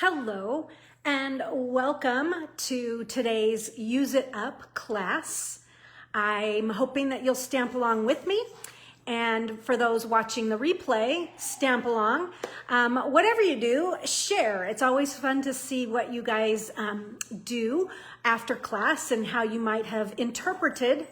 Hello and welcome to today's Use It Up class. I'm hoping that you'll stamp along with me, and for those watching the replay, stamp along. Whatever you do, share. It's always fun to see what you guys do after class and how you might have interpreted,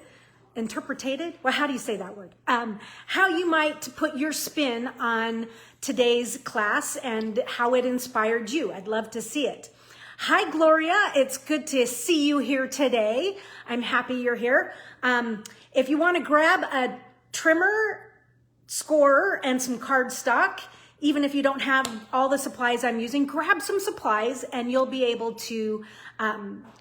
well, how do you say that word? How you might put your spin on today's class and how it inspired you. I'd love to see it. Hi, Gloria. It's good to see you here today. I'm happy you're here. If you want to grab a trimmer, scorer, and some cardstock, even if you don't have all the supplies I'm using, grab some supplies and you'll be able to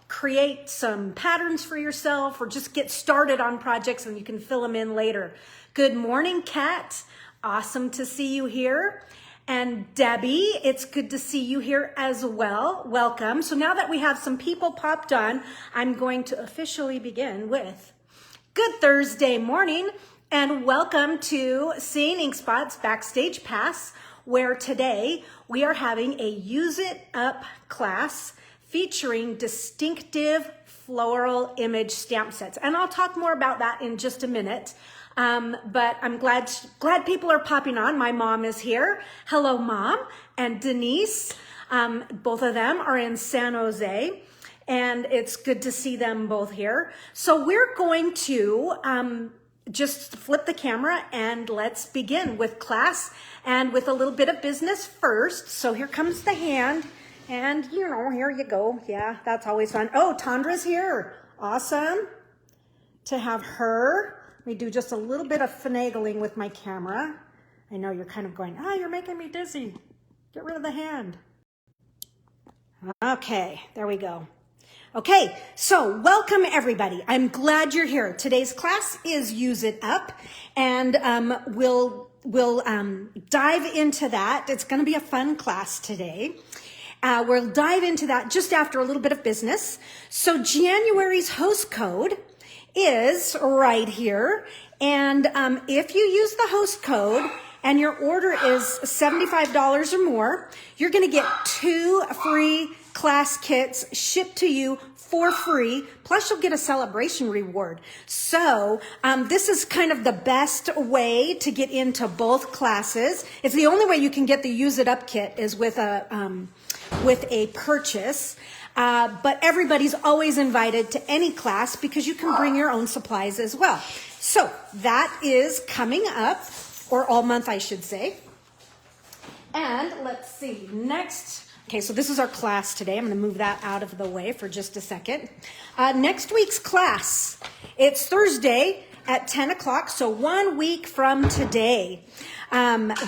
create some patterns for yourself or just get started on projects and you can fill them in later. Good morning, Kat. Awesome to see you here. And Debbie, it's good to see you here as well. Welcome. So now that we have some people popped on, I'm going to officially begin with good Thursday morning and welcome to Seeing Ink Spots Backstage Pass, where today we are having a Use It Up class featuring DistINKtive floral image stamp sets. And I'll talk more about that in just a minute. But I'm glad people are popping on. My mom is here. Hello, Mom. And Denise, both of them are in San Jose, and it's good to see them both here. So we're going to just flip the camera and let's begin with class and with a little bit of business first. So here comes the hand, and here you go. Yeah, that's always fun. Oh, Tandra's here. Awesome to have her. Let me do just a little bit of finagling with my camera. I know you're kind of going, you're making me dizzy. Get rid of the hand. Okay, there we go. Okay, so welcome everybody. I'm glad you're here. Today's class is Use It Up, and we'll dive into that. It's going to be a fun class today. We'll dive into that just after a little bit of business. So January's host code is right here, and if you use the host code and your order is $75 or more, you're going to get 2 free class kits shipped to you for free, plus you'll get a celebration reward. So this is kind of the best way to get into both classes. It's the only way you can get the Use It Up kit is with a purchase. But everybody's always invited to any class because you can bring your own supplies as well. So that is coming up, or all month I should say. And let's see, next. Okay, so this is our class today. I'm going to move that out of the way for just a second. Next week's class, it's Thursday at 10 o'clock, so 1 week from today.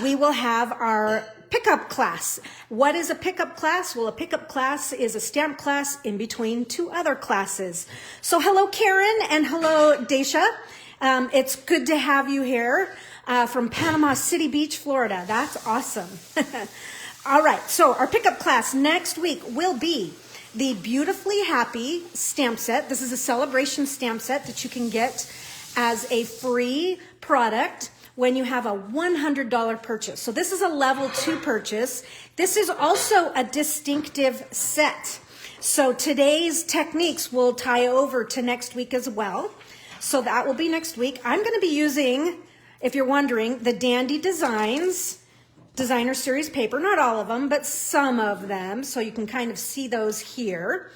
We will have our pickup class. What is a pickup class? Well, a pickup class is a stamp class in between 2 other classes. So hello, Karen, and hello, Daisha. It's good to have you here from Panama City Beach, Florida. That's awesome. All right, so our pickup class next week will be the Beautifully Happy stamp set. This is a celebration stamp set that you can get as a free product when you have a $100 purchase. So this is a level 2 purchase. This is also a DistINKtive set. So today's techniques will tie over to next week as well. So that will be next week. I'm going to be using, if you're wondering, the Dandy Designs Designer Series paper. Not all of them, but some of them. So you can kind of see those here.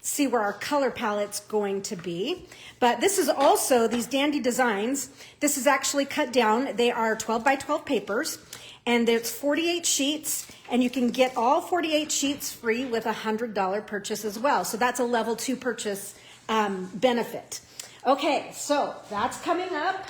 See where our color palette's going to be. But this is also, these Dandy Designs, this is actually cut down. They are 12 by 12 papers, and there's 48 sheets, and you can get all 48 sheets free with a $100 purchase as well. So that's a level 2 purchase benefit. Okay, so that's coming up.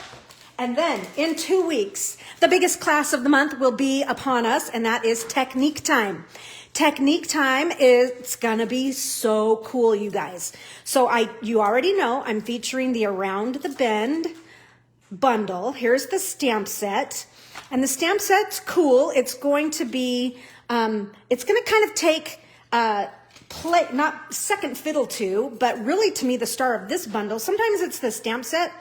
And then in 2 weeks, the biggest class of the month will be upon us, and that is Technique Time. Technique Time is gonna be so cool, you guys. So you already know I'm featuring the Around the Bend bundle. Here's the stamp set, and the stamp set's cool. It's going to be, it's gonna kind of take not second fiddle to, but really to me the star of this bundle. Sometimes it's the stamp set,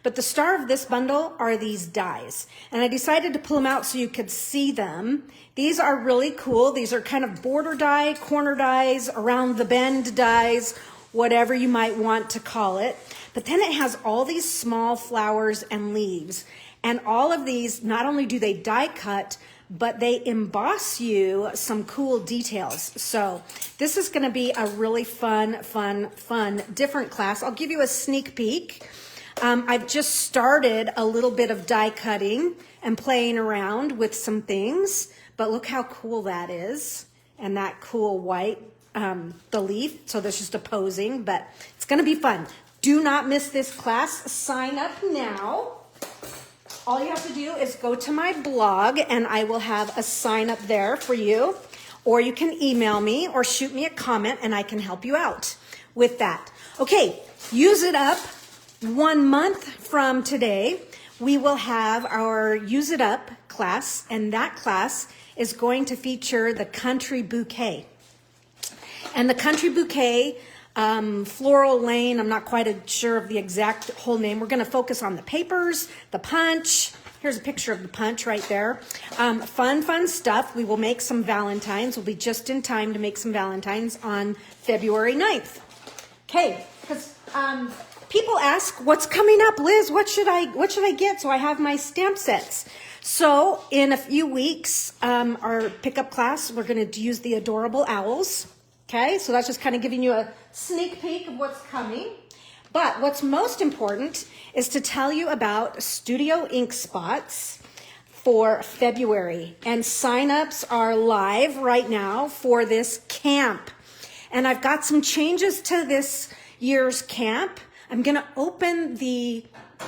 but the star of this bundle are these dies. And I decided to pull them out so you could see them These are really cool. These are kind of border die, corner dies, around the bend dies, whatever you might want to call it. But then it has all these small flowers and leaves. And all of these, not only do they die cut, but they emboss you some cool details. So this is going to be a really fun, different class. I'll give you a sneak peek. I've just started a little bit of die cutting and playing around with some things, but look how cool that is. And that cool white, the leaf. So there's just opposing, but it's going to be fun. Do not miss this class. Sign up now. All you have to do is go to my blog and I will have a sign up there for you, or you can email me or shoot me a comment and I can help you out with that. Okay, use it up. 1 month from today, we will have our Use It Up class, and that class is going to feature the Country Bouquet. And the Country Bouquet, Floral Lane, I'm not quite sure of the exact whole name. We're going to focus on the papers, the punch. Here's a picture of the punch right there. Fun stuff. We will make some Valentines. We'll be just in time to make some Valentines on February 9th. Okay, because people ask, what's coming up, Liz? What should I get? So I have my stamp sets. So in a few weeks, our pickup class, we're going to use the adorable owls. Okay, so that's just kind of giving you a sneak peek of what's coming. But what's most important is to tell you about Studio Ink Spots for February. And signups are live right now for this camp. And I've got some changes to this year's camp. I'm going to open the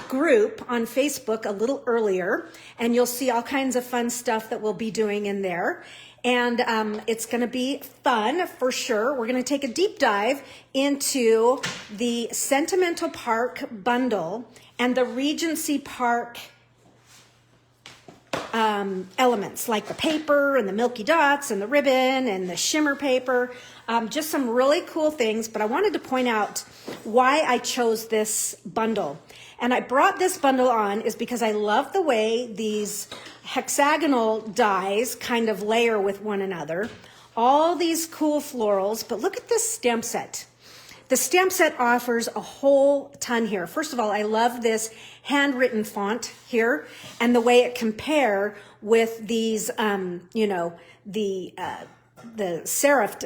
group on Facebook a little earlier, and you'll see all kinds of fun stuff that we'll be doing in there. And it's going to be fun for sure. We're going to take a deep dive into the Sentimental Park bundle and the Regency Park elements, like the paper and the Milky Dots and the ribbon and the shimmer paper. Just some really cool things, but I wanted to point out why I chose this bundle. And I brought this bundle on is because I love the way these hexagonal dies kind of layer with one another. All these cool florals, but look at this stamp set. The stamp set offers a whole ton here. First of all, I love this handwritten font here and the way it compare with these, the serifed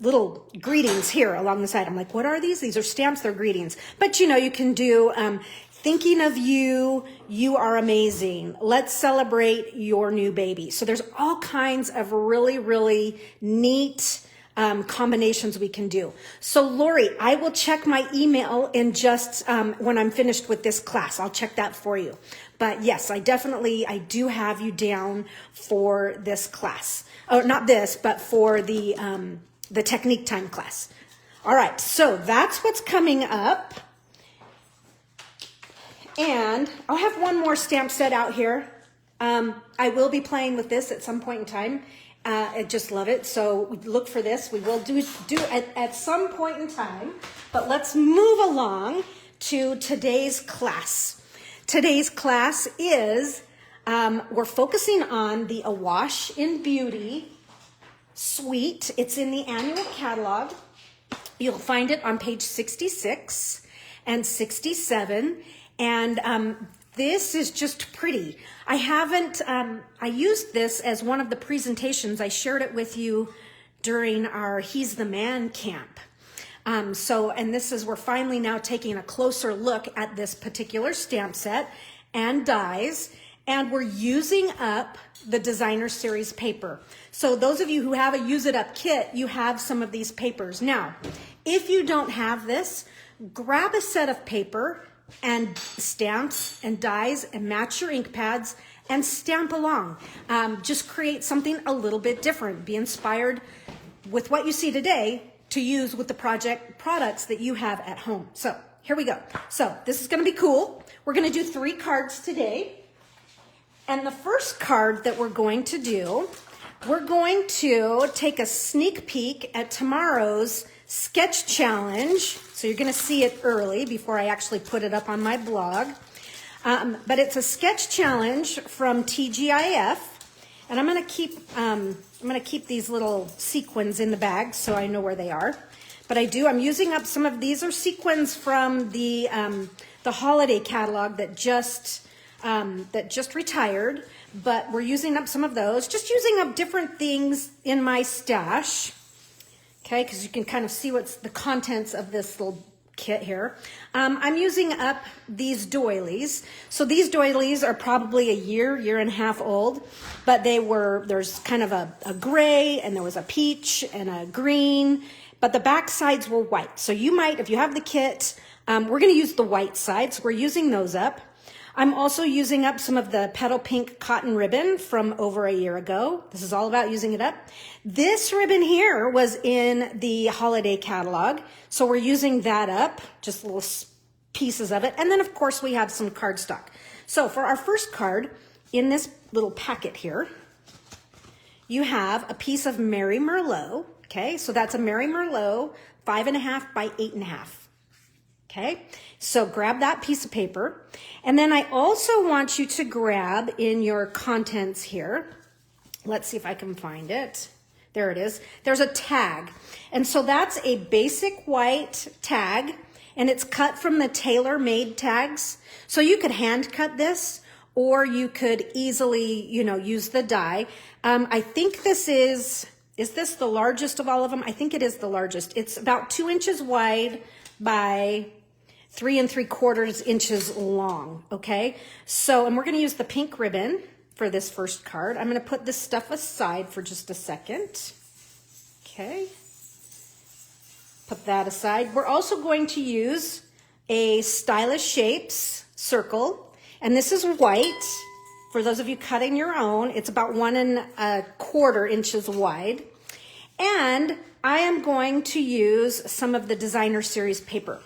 little greetings here along the side. I'm like, what are these? These are stamps, they're greetings. But you can do thinking of you, you are amazing. Let's celebrate your new baby. So there's all kinds of really neat combinations we can do. So Lori, I will check my email in just when I'm finished with this class. I'll check that for you. But yes, I do have you down for this class. Oh, not this, but for the technique time class. All right, so that's what's coming up. And I'll have one more stamp set out here. I will be playing with this at some point in time. I just love it. So look for this. We will do it at some point in time. But let's move along to today's class. Today's class is, we're focusing on the Awash in Beauty suite. It's in the annual catalog. You'll find it on page 66 and 67. And this is just pretty. I used this as one of the presentations. I shared it with you during our He's the Man camp. And this is, we're finally now taking a closer look at this particular stamp set and dies, and we're using up the designer series paper. So those of you who have a Use It Up kit, you have some of these papers. Now, if you don't have this, grab a set of paper and stamps and dies and match your ink pads and stamp along. Just create something a little bit different. Be inspired with what you see today to use with the products that you have at home. So here we go. So this is going to be cool. We're going to do 3 cards today. And the first card that we're going to do, we're going to take a sneak peek at tomorrow's sketch challenge. So you're going to see it early before I actually put it up on my blog. But it's a sketch challenge from TGIF. And I'm gonna keep these little sequins in the bag so I know where they are. But I'm using up some of these are sequins from the holiday catalog that just retired, but we're using up some of those, just using up different things in my stash. Okay, because you can kind of see what's the contents of this little kit here. I'm using up these doilies. So these doilies are probably a year and a half old, but there's kind of a gray, and there was a peach and a green, but the back sides were white. So you might, if you have the kit, we're gonna use the white sides. We're using those up. I'm also using up some of the petal pink cotton ribbon from over a year ago. This is all about using it up. This ribbon here was in the holiday catalog, so we're using that up, just little pieces of it. And then of course we have some cardstock. So for our first card, in this little packet here, you have a piece of Mary Merlot. Okay, so that's a Mary Merlot 5.5 by 8.5. Okay, so grab that piece of paper. And then I also want you to grab in your contents here. Let's see if I can find it. There it is. There's a tag. And so that's a basic white tag, and it's cut from the tailor-made tags. So you could hand cut this, or you could easily, use the die. I think this is this the largest of all of them? I think it is the largest. It's about 2 inches wide by 3 3/4 inches long, okay? So, and we're gonna use the pink ribbon for this first card. I'm gonna put this stuff aside for just a second. Okay, put that aside. We're also going to use a Stylish Shapes circle, and this is white. For those of you cutting your own, it's about 1 1/4 inches wide. And I am going to use some of the Designer Series paper.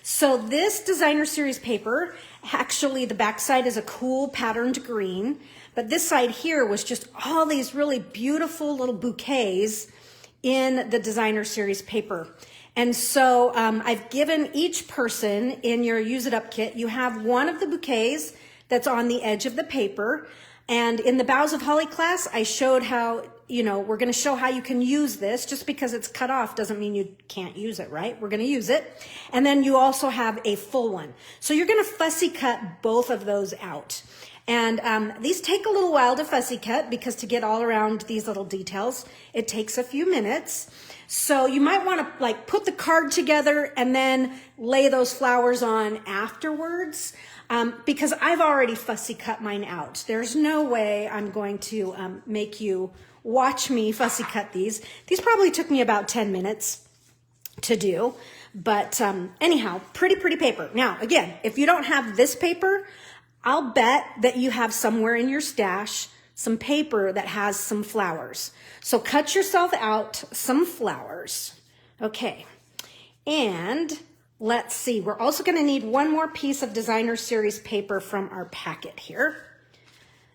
So this Designer Series paper, actually the backside is a cool patterned green, but this side here was just all these really beautiful little bouquets in the Designer Series paper. And so I've given each person in your Use It Up kit, you have one of the bouquets that's on the edge of the paper. And in the Boughs of Holly class, I showed how, we're going to show how you can use this. Just because it's cut off doesn't mean you can't use it, right? We're going to use it. And then you also have a full one. So you're going to fussy cut both of those out. And these take a little while to fussy cut because to get all around these little details, it takes a few minutes. So you might want to put the card together and then lay those flowers on afterwards. Because I've already fussy cut mine out. There's no way I'm going to make you watch me fussy cut these. These probably took me about 10 minutes to do. But anyhow, pretty paper. Now, again, if you don't have this paper, I'll bet that you have somewhere in your stash some paper that has some flowers. So cut yourself out some flowers. Okay, and let's see, we're also going to need one more piece of Designer Series paper from our packet here.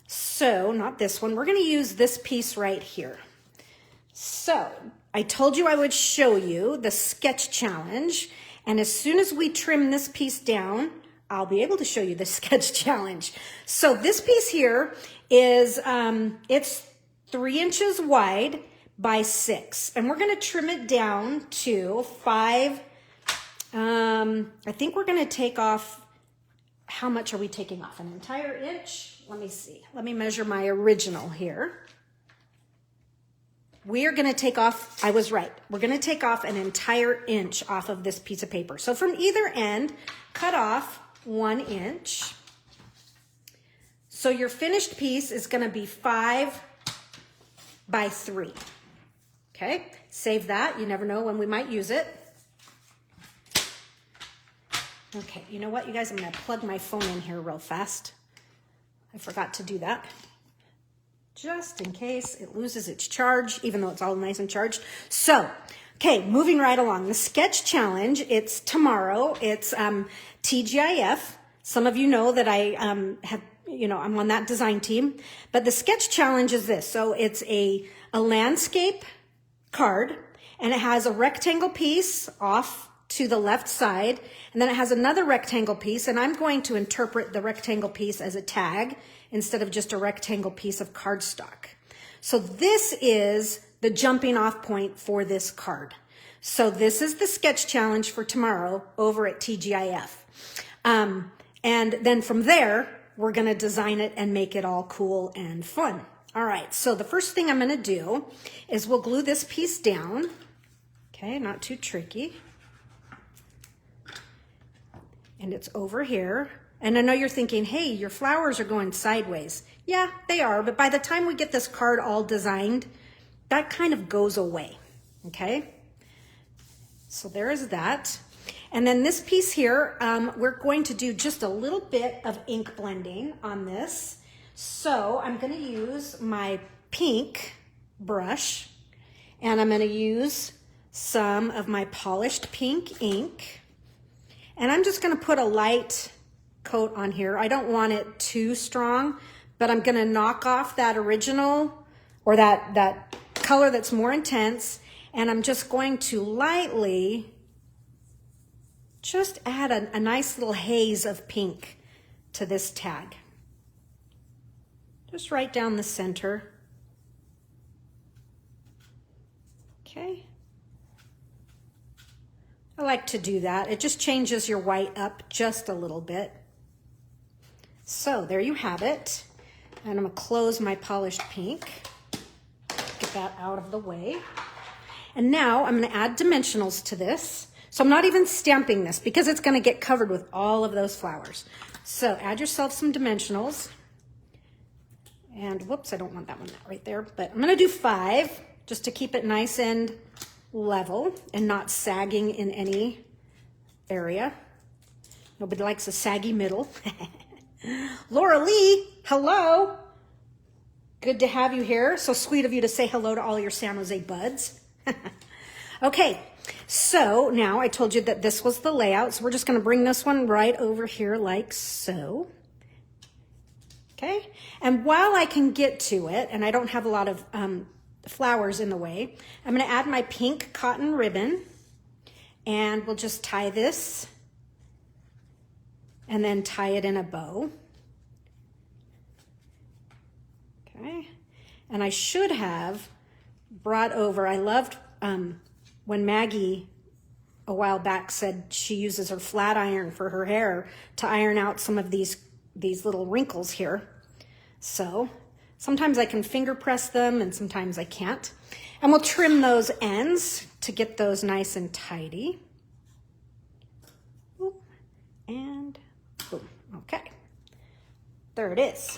So, not this one, we're going to use this piece right here. So, I told you I would show you the sketch challenge, and as soon as we trim this piece down, I'll be able to show you the sketch challenge. So this piece here is, it's 3 inches wide by 6, and we're going to trim it down to 5. I think we're going to take off, how much are we taking off? An entire inch? Let me see. Let me measure my original here. We are going to take off, I was right, we're going to take off an entire inch off of this piece of paper. So from either end, cut off 1 inch. So your finished piece is going to be 5 by 3. Okay, save that. You never know when we might use it. Okay, you know what, you guys, I'm going to plug my phone in here real fast. I forgot to do that, just in case it loses its charge, even though it's all nice and charged. So, okay, moving right along. The sketch challenge, it's tomorrow. It's TGIF. Some of you know that I have, I'm on that design team. But the sketch challenge is this. So it's a landscape card, and it has a rectangle piece off to the left side, and then it has another rectangle piece, and I'm going to interpret the rectangle piece as a tag instead of just a rectangle piece of cardstock. So this is the jumping off point for this card. So this is the sketch challenge for tomorrow over at TGIF. And then from there, we're going to design it and make it all cool and fun. All right, so the first thing I'm going to do is we'll glue this piece down. Okay, not too tricky. And it's over here. And I know you're thinking, hey, your flowers are going sideways. Yeah, they are, but by the time we get this card all designed, that kind of goes away, okay? So there's that. And then this piece here, we're going to do just a little bit of ink blending on this. So I'm going to use my pink brush, and I'm going to use some of my polished pink ink. And I'm just going to put a light coat on here. I don't want it too strong, but I'm going to knock off that original or that color that's more intense. And I'm just going to lightly just add a nice little haze of pink to this tag. Just right down the center. Okay. I like to do that. It just changes your white up just a little bit. So there you have it. And I'm going to close my polished pink. Get that out of the way. And now I'm going to add dimensionals to this. So I'm not even stamping this because it's going to get covered with all of those flowers. So add yourself some dimensionals. And whoops, I don't want that one right there, but I'm going to do 5 just to keep it nice and level and not sagging in any area. Nobody likes a saggy middle. Laura Lee, hello. Good to have you here. So sweet of you to say hello to all your San Jose buds. Okay, so now I told you that this was the layout, so we're just going to bring this one right over here like so. Okay, and while I can get to it, and I don't have a lot of flowers in the way, I'm going to add my pink cotton ribbon, and we'll just tie this and then tie it in a bow. Okay, and I should have brought over, I loved when Maggie a while back said she uses her flat iron for her hair to iron out some of these little wrinkles here. So sometimes I can finger press them and sometimes I can't. And we'll trim those ends to get those nice and tidy. Boom, and boom. Okay, there it is.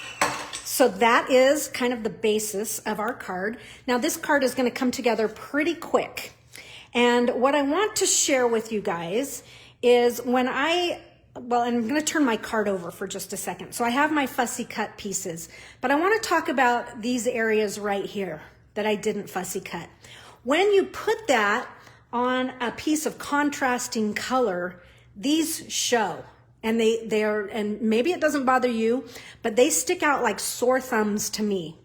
So that is kind of the basis of our card. Now this card is going to come together pretty quick. And what I want to share with you guys is when well, I'm going to turn my card over for just a second. So I have my fussy cut pieces, but I want to talk about these areas right here that I didn't fussy cut. When you put that on a piece of contrasting color, these show. And they are, and maybe it doesn't bother you, but they stick out like sore thumbs to me.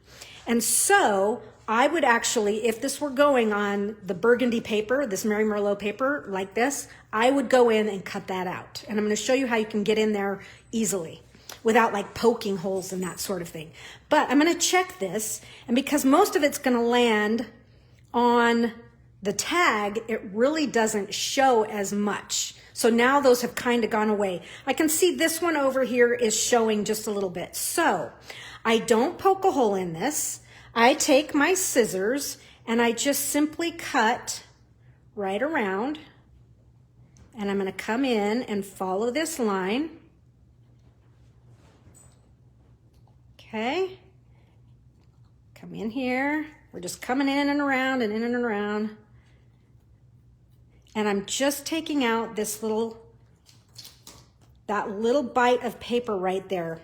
And so I would actually, if this were going on the burgundy paper, this Mary Merlot paper like this, I would go in and cut that out. And I'm going to show you how you can get in there easily without like poking holes and that sort of thing. But I'm going to check this, and because most of it's going to land on the tag, it really doesn't show as much. So now those have kind of gone away. I can see this one over here is showing just a little bit. So I don't poke a hole in this. I take my scissors and I just simply cut right around, and I'm going to come in and follow this line. Okay. Come in here. We're just coming in and around and in and around. And I'm just taking out this that little bite of paper right there.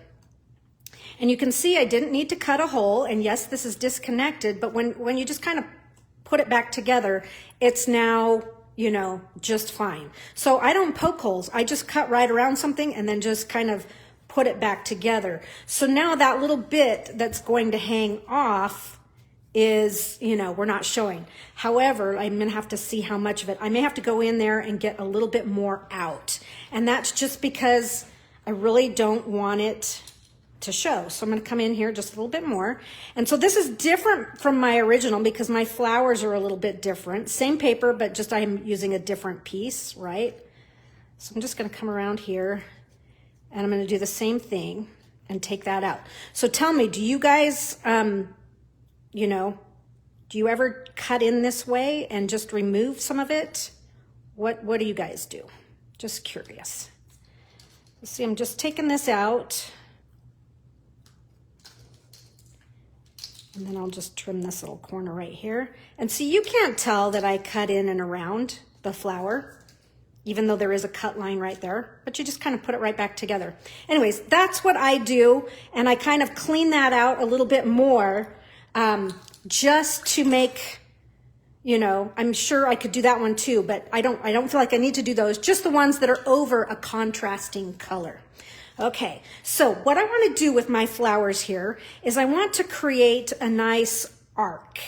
And you can see I didn't need to cut a hole, and yes, this is disconnected, but when you just kind of put it back together, it's now, you know, just fine. So I don't poke holes. I just cut right around something and then just kind of put it back together. So now that little bit that's going to hang off is, you know, we're not showing. However, I'm going to have to see how much of it. I may have to go in there and get a little bit more out. And that's just because I really don't want it to show. So I'm going to come in here just a little bit more. And so this is different from my original because my flowers are a little bit different. Same paper, but just I'm using a different piece, right? So I'm just going to come around here and I'm going to do the same thing and take that out. So tell me, do you guys, you know, do you ever cut in this way and just remove some of it? What do you guys do? Just curious. See, I'm just taking this out. And then I'll just trim this little corner right here. And see, you can't tell that I cut in and around the flower, even though there is a cut line right there, but you just kind of put it right back together. Anyways, that's what I do. And I kind of clean that out a little bit more, just to make, you know, I'm sure I could do that one too, but I don't feel like I need to do those, just the ones that are over a contrasting color. Okay, so what I want to do with my flowers here is I want to create a nice arc.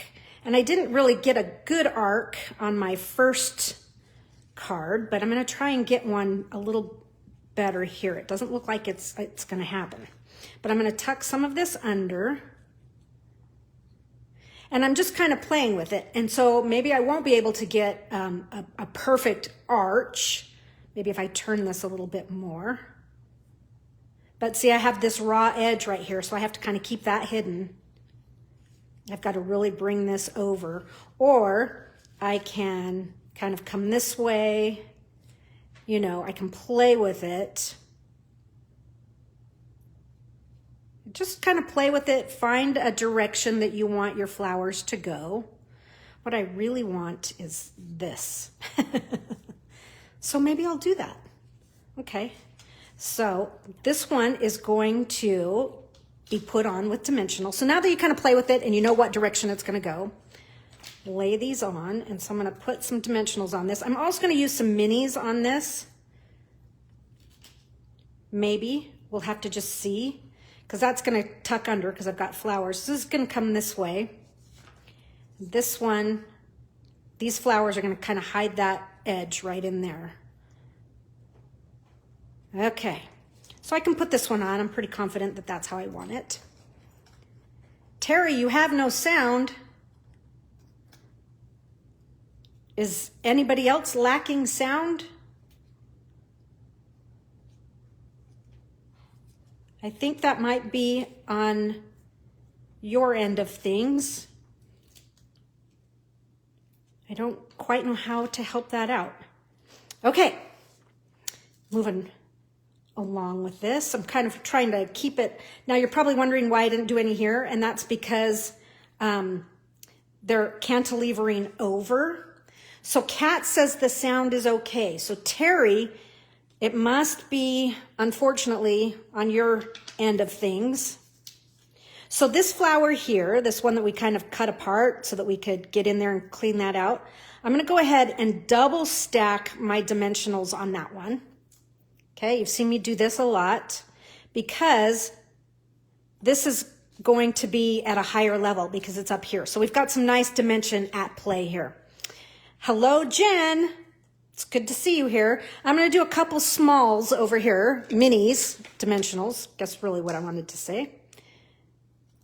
And I didn't really get a good arc on my first card, but I'm going to try and get one a little better here. It doesn't look like it's going to happen. But I'm going to tuck some of this under. And I'm just kind of playing with it. And so maybe I won't be able to get a perfect arch. Maybe if I turn this a little bit more. But see, I have this raw edge right here, so I have to kind of keep that hidden. I've got to really bring this over. Or I can kind of come this way. You know, I can play with it. Just kind of play with it, find a direction that you want your flowers to go. What I really want is this. So maybe I'll do that. Okay, so this one is going to be put on with dimensional. So now that you kind of play with it and you know what direction it's going to go, lay these on. And so I'm going to put some dimensionals on this. I'm also going to use some minis on this. Maybe we'll have to just see, because that's going to tuck under because I've got flowers. So this is going to come this way. This one, these flowers are going to kind of hide that edge right in there. Okay, so I can put this one on. I'm pretty confident that that's how I want it. Terry, you have no sound. Is anybody else lacking sound? I think that might be on your end of things. I don't quite know how to help that out. Okay, moving along with this. I'm kind of trying to keep it. Now you're probably wondering why I didn't do any here, and that's because they're cantilevering over. So Kat says the sound is okay. So Terry, it must be, unfortunately, on your end of things. So this flower here, this one that we kind of cut apart so that we could get in there and clean that out, I'm going to go ahead and double stack my dimensionals on that one. Okay, you've seen me do this a lot because this is going to be at a higher level because it's up here. So we've got some nice dimension at play here. Hello, Jen. It's good to see you here. I'm going to do a couple smalls over here, minis, dimensionals. Guess really what I wanted to say.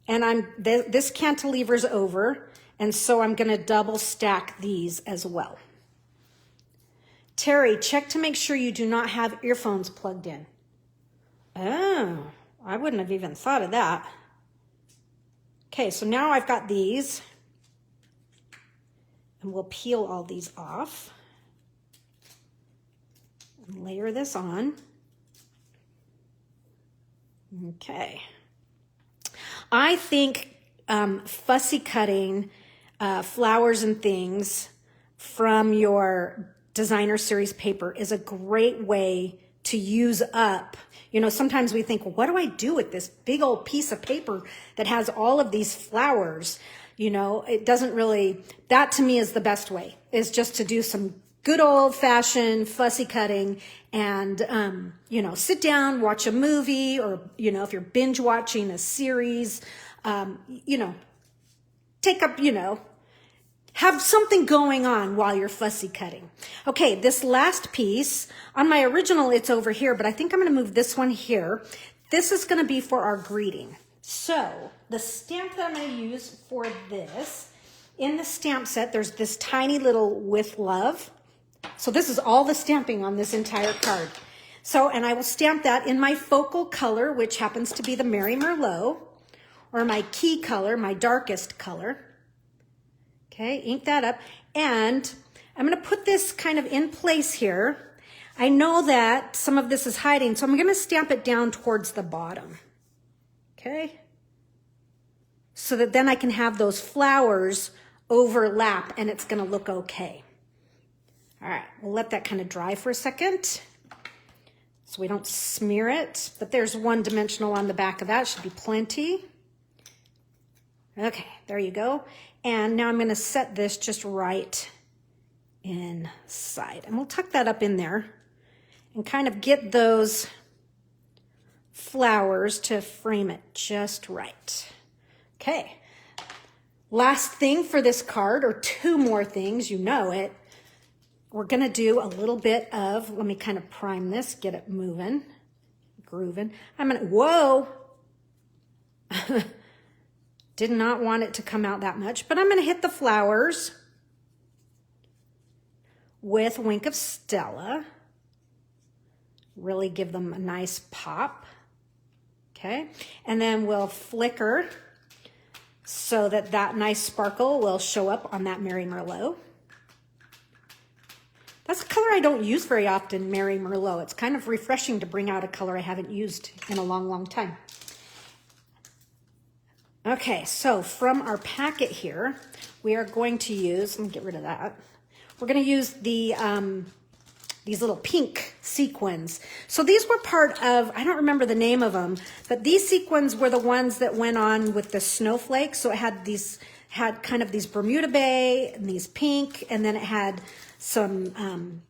And this cantilever's over, and so I'm going to double stack these as well. Terry, check to make sure you do not have earphones plugged in. Oh, I wouldn't have even thought of that. Okay, so now I've got these, and we'll peel all these off. Layer this on. Okay. I think fussy cutting flowers and things from your designer series paper is a great way to use up. You know, sometimes we think, well, what do I do with this big old piece of paper that has all of these flowers? You know, it doesn't really, that to me is the best way, is just to do some good old fashioned fussy cutting and, you know, sit down, watch a movie, or, you know, if you're binge watching a series, you know, take up, you know, have something going on while you're fussy cutting. Okay, this last piece, on my original, it's over here, but I think I'm going to move this one here. This is going to be for our greeting. So the stamp that I'm going to use for this, in the stamp set, there's this tiny little with love. So this is all the stamping on this entire card. So, and I will stamp that in my focal color, which happens to be the Mary Merlot, or my key color, my darkest color. Okay, ink that up. And I'm going to put this kind of in place here. I know that some of this is hiding, so I'm going to stamp it down towards the bottom. Okay? So that then I can have those flowers overlap and it's going to look okay. All right, we'll let that kind of dry for a second so we don't smear it. But there's one dimensional on the back of that, should be plenty. Okay, there you go. And now I'm going to set this just right inside. And we'll tuck that up in there and kind of get those flowers to frame it just right. Okay, last thing for this card, or two more things, you know it. We're going to do a little bit of, let me kind of prime this, get it moving, grooving. I'm going to, whoa. Did not want it to come out that much, but I'm going to hit the flowers with Wink of Stella. Really give them a nice pop. Okay, and then we'll flicker so that that nice sparkle will show up on that Mary Merlot. That's a color I don't use very often, Mary Merlot. It's kind of refreshing to bring out a color I haven't used in a long, long time. Okay, so from our packet here, we are going to use, let me get rid of that. We're going to use the these little pink sequins. So these were part of, I don't remember the name of them, but these sequins were the ones that went on with the snowflakes. So it had kind of these Bermuda Bay and these pink, and then it had some,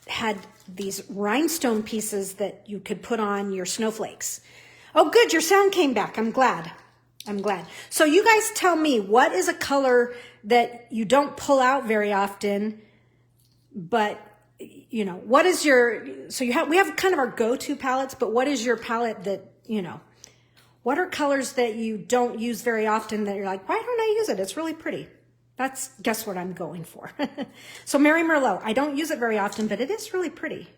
had these rhinestone pieces that you could put on your snowflakes. Oh, good, your sound came back. I'm glad. I'm glad. So you guys tell me, what is a color that you don't pull out very often, but you know, what is your, so we have kind of our go-to palettes, but what is your palette that, you know, what are colors that you don't use very often that you're like, why don't I use it? It's really pretty. That's, guess what I'm going for. So Mary Merlot, I don't use it very often, but it is really pretty.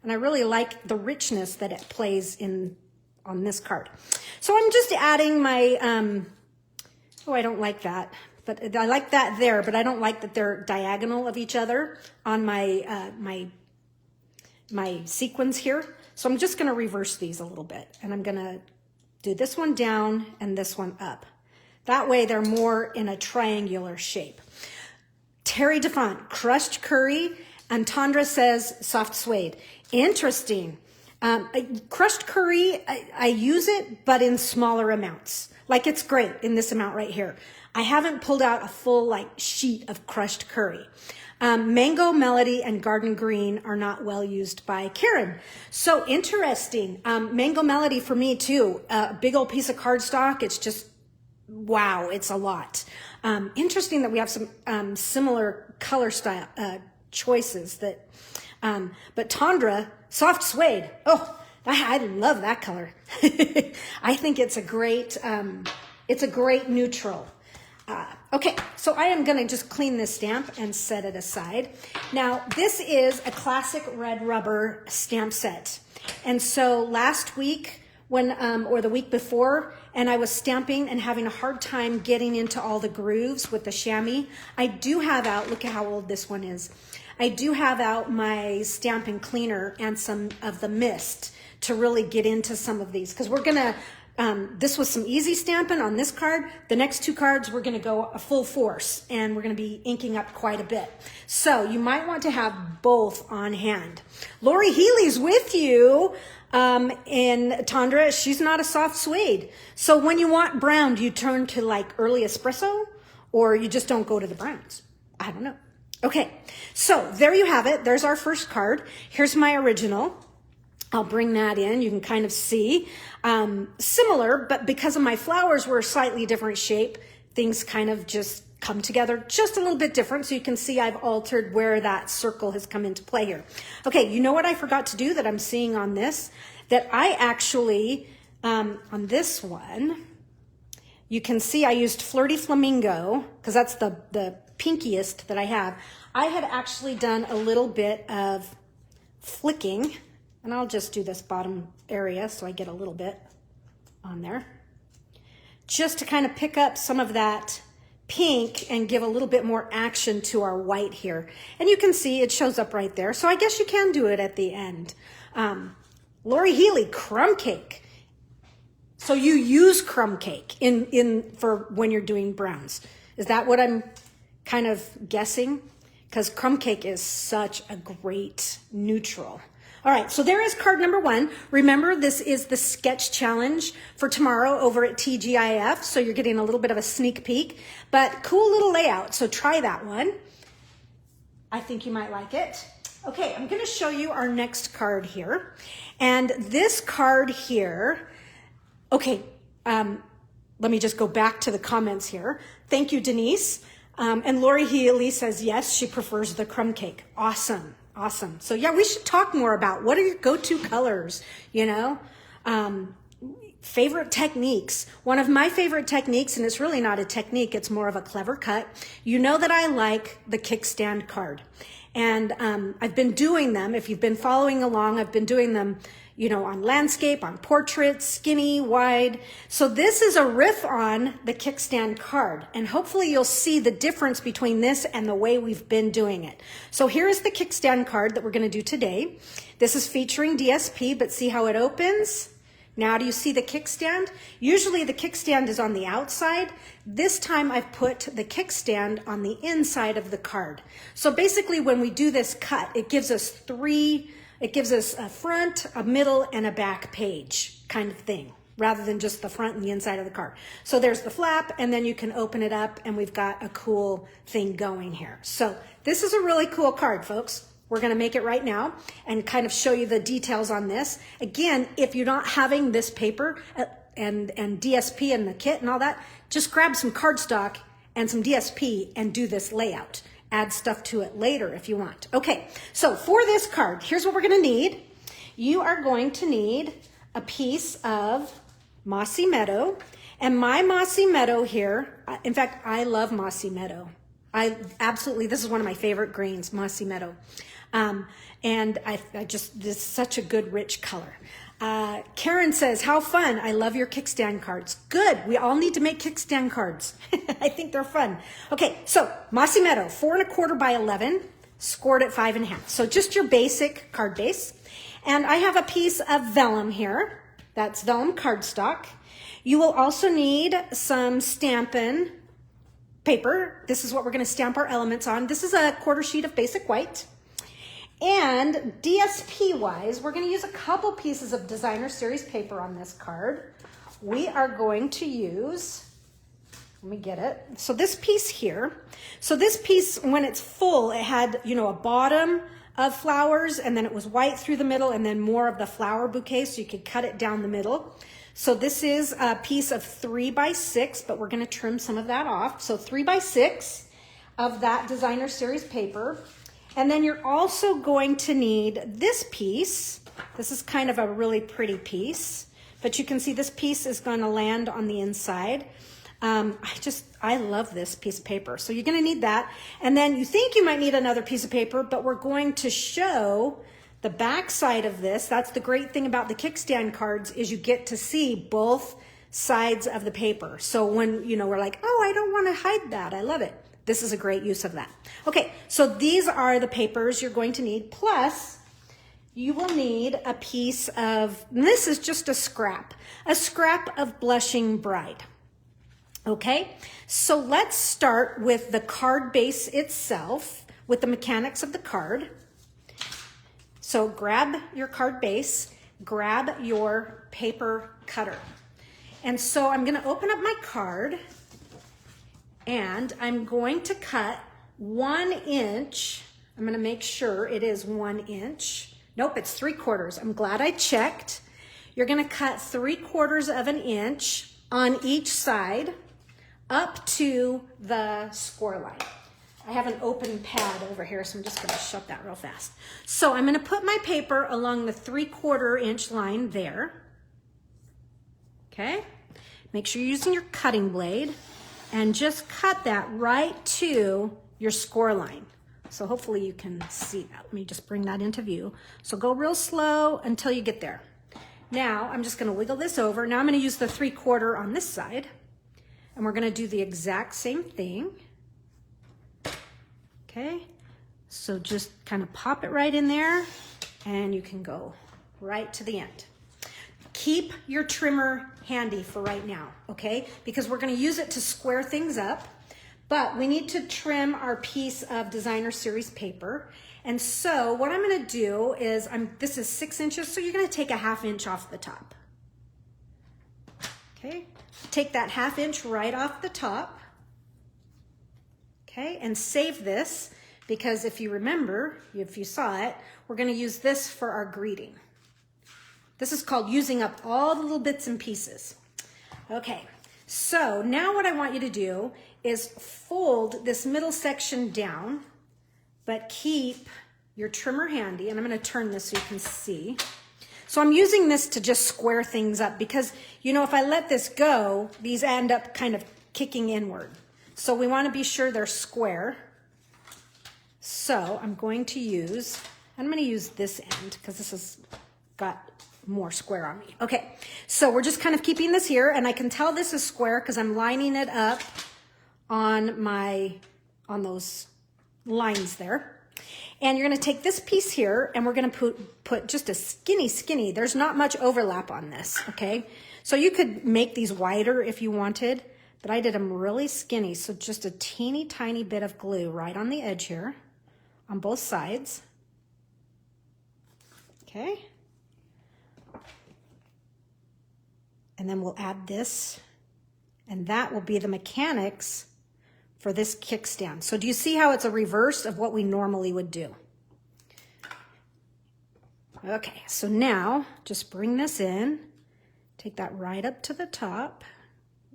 And I really like the richness that it plays in on this card. So I'm just adding my, oh, I don't like that. But I like that there, but I don't like that they're diagonal of each other on my my sequins here. So I'm just going to reverse these a little bit, and I'm going to do this one down and this one up. That way they're more in a triangular shape. Terry DeFont, crushed curry, and Tandra says soft suede. Interesting. Crushed curry, I use it, but in smaller amounts. Like it's great in this amount right here. I haven't pulled out a full like sheet of crushed curry. Mango Melody and Garden Green are not well used by Karen. So interesting. Mango Melody for me too. A big old piece of cardstock. It's just, wow, it's a lot. Interesting that we have some similar color style choices that, but Tandra, soft suede. Oh, I love that color. I think it's a great neutral. Okay, so I am going to just clean this stamp and set it aside. Now, this is a classic red rubber stamp set. And so last week or the week before, and I was stamping and having a hard time getting into all the grooves with the chamois, I do have out, look at how old this one is. I do have out my Stampin' Cleaner and some of the mist to really get into some of these, because we're going to, this was some easy stamping on this card. The next two cards, we're going to go a full force, and we're going to be inking up quite a bit. So you might want to have both on hand. Lori Healy's with you. And Tandra, she's not a soft suede. So when you want brown, do you turn to like early espresso, or you just don't go to the browns? I don't know. Okay, so there you have it. There's our first card. Here's my original. I'll bring that in. You can kind of see similar, but because of my flowers were a slightly different shape, things kind of just come together just a little bit different. So you can see I've altered where that circle has come into play here. Okay, you know what I forgot to do that I'm seeing on this? that I actually, on this one, you can see I used Flirty Flamingo because that's the pinkiest that I have. I had actually done a little bit of flicking, and I'll just do this bottom area so I get a little bit on there, just to kind of pick up some of that pink and give a little bit more action to our white here. And you can see it shows up right there. So I guess you can do it at the end. Lori Healy, crumb cake. So you use crumb cake for when you're doing browns. Is that what I'm kind of guessing? Because crumb cake is such a great neutral. All right, so there is card number 1. Remember, this is the sketch challenge for tomorrow over at TGIF, so you're getting a little bit of a sneak peek, but cool little layout, so try that one. I think you might like it. Okay, I'm gonna show you our next card here, and this card here, okay, let me just go back to the comments here. Thank you, Denise. And Lori Healy says, yes, she prefers the crumb cake. Awesome. Awesome. So yeah, we should talk more about what are your go-to colors, you know, favorite techniques. One of my favorite techniques, and it's really not a technique, it's more of a clever cut. You know that I like the kickstand card. And I've been doing them. If you've been following along, I've been doing them, you know, on landscape, on portraits, skinny, wide. So this is a riff on the kickstand card. And hopefully you'll see the difference between this and the way we've been doing it. So here's the kickstand card that we're going to do today. This is featuring DSP, but see how it opens? Now do you see the kickstand? Usually the kickstand is on the outside. This time I've put the kickstand on the inside of the card. So basically when we do this cut, it gives us a front, a middle, and a back page kind of thing, rather than just the front and the inside of the card. So there's the flap, and then you can open it up, and we've got a cool thing going here. So this is a really cool card, folks. We're gonna make it right now and kind of show you the details on this. Again, if you're not having this paper and DSP and the kit and all that, just grab some cardstock and some DSP and do this layout. Add stuff to it later if you want. Okay, so for this card, here's what we're gonna need. You are going to need a piece of Mossy Meadow. And my Mossy Meadow here, in fact, I love Mossy Meadow. This is one of my favorite greens, Mossy Meadow. And this is such a good, rich color. Karen says, how fun. I love your kickstand cards. Good. We all need to make kickstand cards. I think they're fun. Okay. So Mossy Meadow, 4 1/4 by 11, scored at 5 1/2. So just your basic card base. And I have a piece of vellum here. That's vellum cardstock. You will also need some Stampin' paper. This is what we're going to stamp our elements on. This is a 1/4 sheet of basic white. And DSP wise, we're going to use a couple pieces of designer series paper on this card. We are going to use, let me get it. So this piece here, so this piece, when it's full, it had, you know, a bottom of flowers, and then it was white through the middle, and then more of the flower bouquet, so you could cut it down the middle. So this is a piece of 3 by 6, but we're going to trim some of that off. So 3 by 6 of that designer series paper. And then you're also going to need this piece. This is kind of a really pretty piece, but you can see this piece is going to land on the inside. I love this piece of paper. So you're going to need that. And then you think you might need another piece of paper, but we're going to show the back side of this. That's the great thing about the kickstand cards, is you get to see both sides of the paper. So when, you know, we're like, oh, I don't want to hide that. I love it. This is a great use of that. Okay, so these are the papers you're going to need. Plus, you will need a piece of, and this is just a scrap of Blushing Bride. Okay, so let's start with the card base itself, with the mechanics of the card. So grab your card base, grab your paper cutter. And so I'm going to open up my card, and I'm going to cut 1 inch. I'm going to make sure it is 1 inch. Nope, it's 3/4. I'm glad I checked. You're going to cut 3/4 of an inch on each side up to the score line. I have an open pad over here, so I'm just gonna shut that real fast. So I'm gonna put my paper along the 3/4 inch line there. Okay, make sure you're using your cutting blade and just cut that right to your score line. So hopefully you can see that. Let me just bring that into view. So go real slow until you get there. Now I'm just gonna wiggle this over. Now I'm gonna use the 3/4 on this side, and we're gonna do the exact same thing. Okay, so just kind of pop it right in there, and you can go right to the end. Keep your trimmer handy for right now, okay? Because we're gonna use it to square things up, but we need to trim our piece of designer series paper. And so what I'm gonna do is, this is 6 inches, so you're gonna take a 1/2 inch off the top. Okay, take that 1/2 inch right off the top. Okay, and save this, because if you remember, if you saw it, we're gonna use this for our greeting. This is called using up all the little bits and pieces. Okay, so now what I want you to do is fold this middle section down, but keep your trimmer handy, and I'm gonna turn this so you can see. So I'm using this to just square things up, because you know, if I let this go, these end up kind of kicking inward. So we want to be sure they're square. So I'm going to use this end, because this has got more square on me. Okay, so we're just kind of keeping this here, and I can tell this is square because I'm lining it up on those lines there. And you're going to take this piece here, and we're going to put just a skinny, there's not much overlap on this, okay? So you could make these wider if you wanted, but I did them really skinny, so just a teeny tiny bit of glue right on the edge here, on both sides. Okay. And then we'll add this, and that will be the mechanics for this kickstand. So do you see how it's a reverse of what we normally would do? Okay, so now just bring this in, take that right up to the top.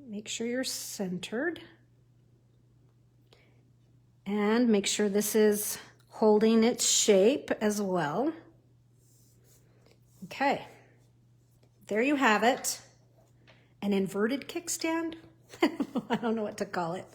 Make sure you're centered, and make sure this is holding its shape as well. Okay, there you have it. An inverted kickstand? I don't know what to call it.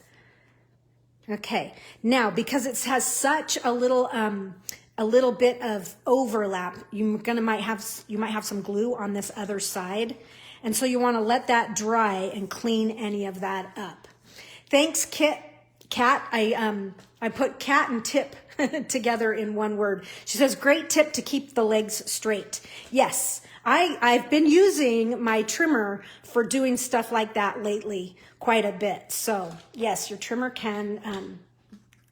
Okay, now because it has such a little bit of overlap, you might have some glue on this other side. And so you want to let that dry and clean any of that up. Thanks, Kat. I put cat and tip together in one word. She says, great tip to keep the legs straight. Yes, I've been using my trimmer for doing stuff like that lately quite a bit. So yes, your trimmer can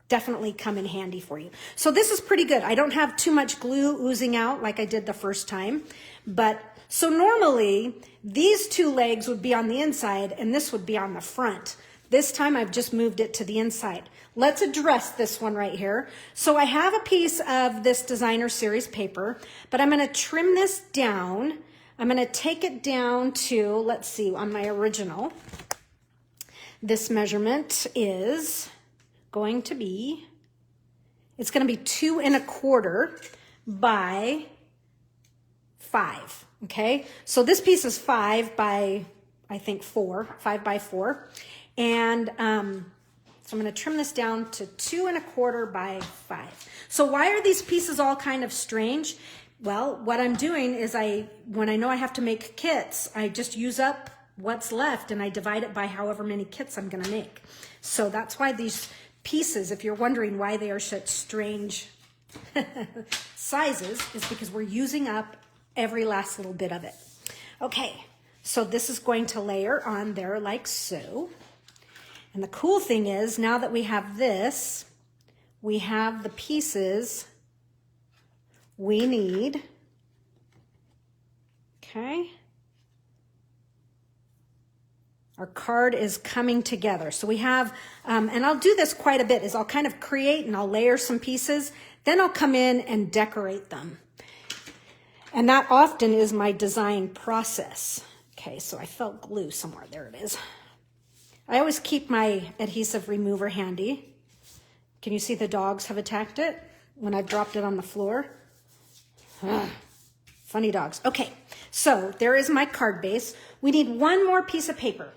definitely come in handy for you. So this is pretty good. I don't have too much glue oozing out like I did the first time, but so normally these two legs would be on the inside and this would be on the front. This time I've just moved it to the inside. Let's address this one right here. So I have a piece of this designer series paper, but I'm going to trim this down. I'm going to take it down to, let's see, on my original. This measurement is going to be, it's going to be 2 1/4 by 5. Okay, so this piece is 5 by, I think 5 by 4. And so I'm going to trim this down to 2 1/4 by 5. So why are these pieces all kind of strange? Well, what I'm doing is when I know I have to make kits, I just use up what's left and I divide it by however many kits I'm going to make. So that's why these pieces, if you're wondering why they are such strange sizes, is because we're using up every last little bit of it. Okay, so this is going to layer on there like so. And the cool thing is, now that we have this, we have the pieces we need. Okay. Our card is coming together. So we have, and I'll do this quite a bit, is I'll kind of create and I'll layer some pieces, then I'll come in and decorate them. And that often is my design process. Okay, so I felt glue somewhere. There it is. I always keep my adhesive remover handy Can you see the dogs have attacked it when I've dropped it on the floor? Funny dogs. Okay, so there is my card base. We need one more piece of paper.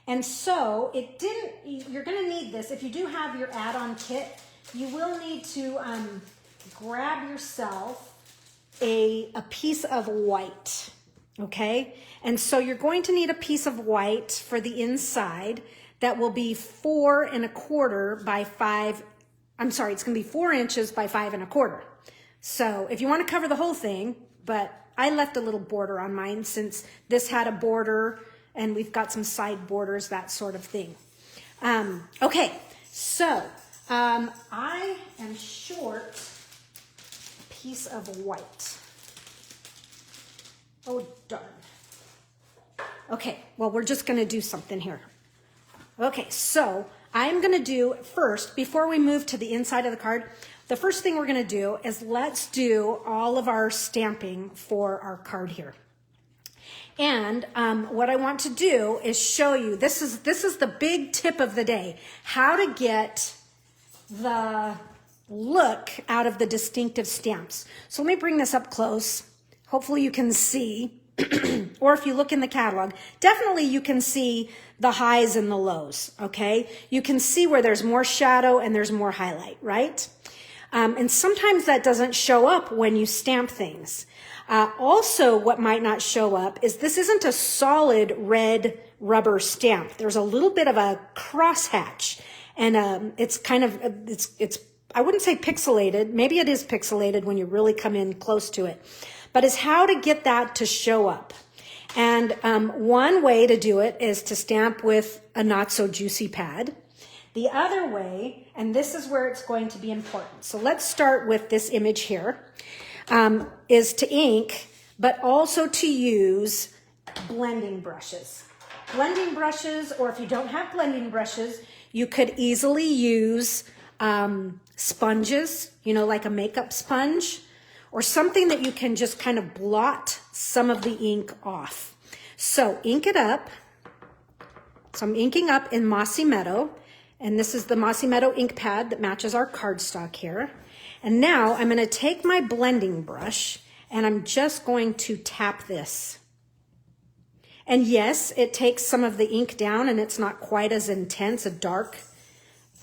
And so you're gonna need this. If you do have your add-on kit, you will need to grab yourself a piece of white, okay? And so you're going to need a piece of white for the inside that will be 4 1/4 by 5, it's gonna be 4 inches by 5 1/4. So if you wanna cover the whole thing, but I left a little border on mine since this had a border and we've got some side borders, that sort of thing. Okay, so I am short a piece of white. Oh, darn. Okay, well, we're just gonna do something here. Okay, so I'm gonna do first, before we move to the inside of the card, the first thing we're gonna do is let's do all of our stamping for our card here. And what I want to do is show you, this is the big tip of the day, how to get the look out of the DistINKtive stamps. So let me bring this up close. Hopefully you can see, or if you look in the catalog, definitely you can see the highs and the lows, okay? You can see where there's more shadow and there's more highlight, right? And sometimes that doesn't show up when you stamp things. Also, what might not show up is this isn't a solid red rubber stamp. There's a little bit of a crosshatch, and it's kind of, it's I wouldn't say pixelated. Maybe it is pixelated when you really come in close to it. But it's how to get that to show up. And one way to do it is to stamp with a not so juicy pad. The other way, and this is where it's going to be important. So let's start with this image here, is to ink, but also to use blending brushes. Blending brushes, or if you don't have blending brushes, you could easily use sponges, you know, like a makeup sponge, or something that you can just kind of blot some of the ink off. So ink it up. So I'm inking up in Mossy Meadow, and this is the Mossy Meadow ink pad that matches our cardstock here. And now I'm going to take my blending brush and I'm just going to tap this. And yes, it takes some of the ink down and it's not quite as intense, a dark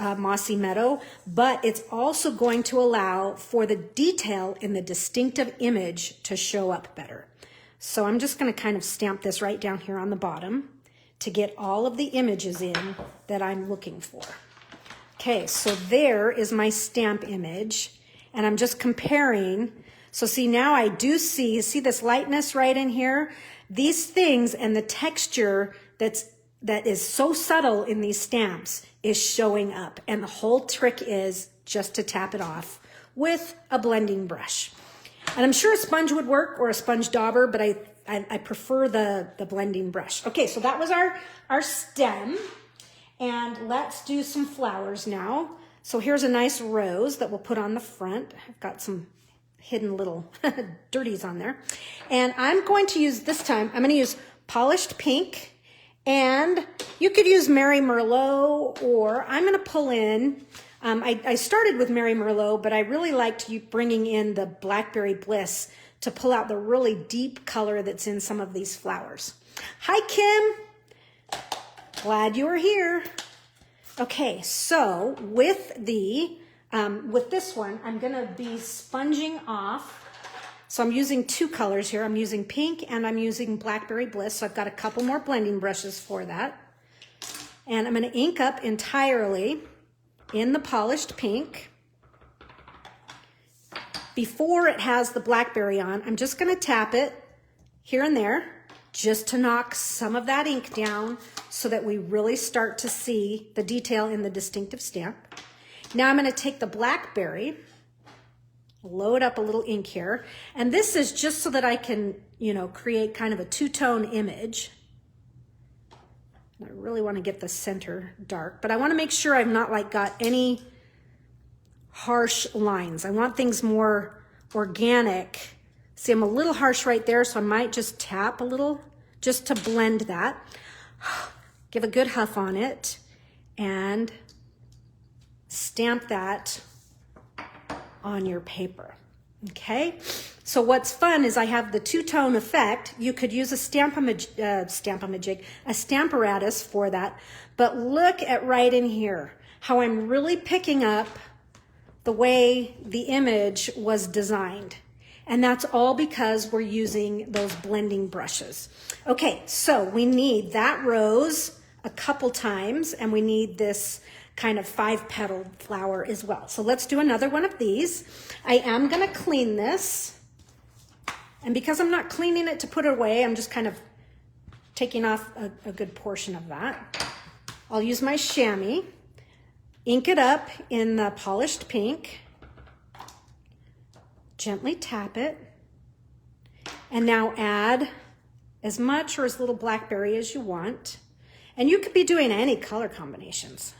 Mossy Meadow, but it's also going to allow for the detail in the DistINKtive image to show up better. So I'm just going to kind of stamp this right down here on the bottom to get all of the images in that I'm looking for. Okay, so there is my stamp image, and I'm just comparing. So see, now I do see this lightness right in here? These things and the texture that is so subtle in these stamps is showing up. And the whole trick is just to tap it off with a blending brush. And I'm sure a sponge would work, or a sponge dauber, but I prefer the blending brush. Okay, so that was our stem. And let's do some flowers now. So here's a nice rose that we'll put on the front. I've got some hidden little dirties on there. And I'm going to use, this time, I'm going to use polished pink. And you could use Mary Merlot, or I'm going to pull in, I started with Mary Merlot, but I really liked bringing in the Blackberry Bliss to pull out the really deep color that's in some of these flowers. Hi, Kim. Glad you are here. Okay, so with this one, I'm going to be sponging off. So I'm using two colors here. I'm using pink and I'm using Blackberry Bliss. So I've got a couple more blending brushes for that. And I'm going to ink up entirely in the polished pink. Before it has the blackberry on, I'm just going to tap it here and there just to knock some of that ink down so that we really start to see the detail in the DistINKtive stamp. Now I'm going to take the blackberry, load up a little ink here, and this is just so that I can, create kind of a two-tone image. I really want to get the center dark, but I want to make sure I've not got any harsh lines. I want things more organic. See, I'm a little harsh right there, so I might just tap a little just to blend that. Give a good huff on it and stamp that on your paper. Okay, so what's fun is I have the two-tone effect. You could use a Stamparatus for that, but look at right in here, how I'm really picking up the way the image was designed. And that's all because we're using those blending brushes. Okay, so we need that rose a couple times, and we need this kind of 5-petal flower as well. So let's do another one of these. I am gonna clean this. And because I'm not cleaning it to put it away, I'm just kind of taking off a good portion of that. I'll use my chamois, ink it up in the polished pink, gently tap it, and now add as much or as little blackberry as you want. And you could be doing any color combinations.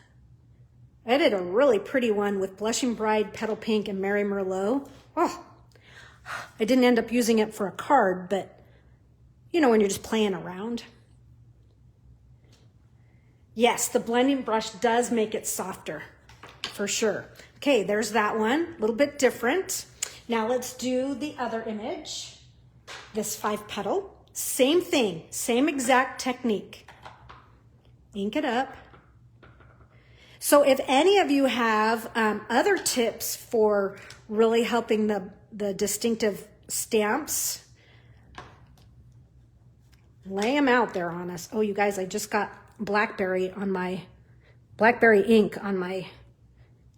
I did a really pretty one with Blushing Bride, Petal Pink, and Mary Merlot. Oh, I didn't end up using it for a card, but you know when you're just playing around. Yes, the blending brush does make it softer, for sure. Okay, there's that one, a little bit different. Now let's do the other image, this 5-petal. Same thing, same exact technique. Ink it up. So if any of you have other tips for really helping the distinctive stamps, lay them out there on us. Oh, you guys, I just got blackberry ink on my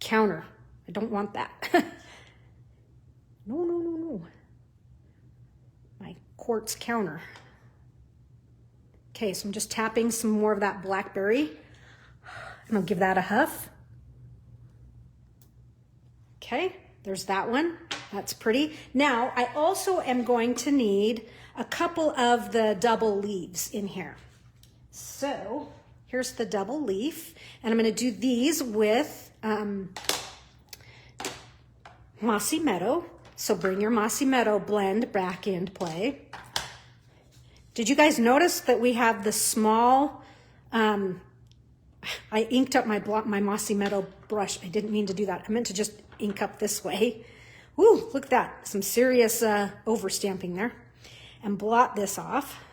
counter. I don't want that. No. My quartz counter. Okay, so I'm just tapping some more of that blackberry. And I'll give that a huff. Okay, there's that one. That's pretty. Now, I also am going to need a couple of the double leaves in here. So, here's the double leaf. And I'm going to do these with Mossy Meadow. So bring your Mossy Meadow blend back into play. Did you guys notice that we have the small... I inked up my Mossy Meadow brush. I didn't mean to do that. I meant to just ink up this way. Ooh, look at that. Some serious overstamping there. And blot this off.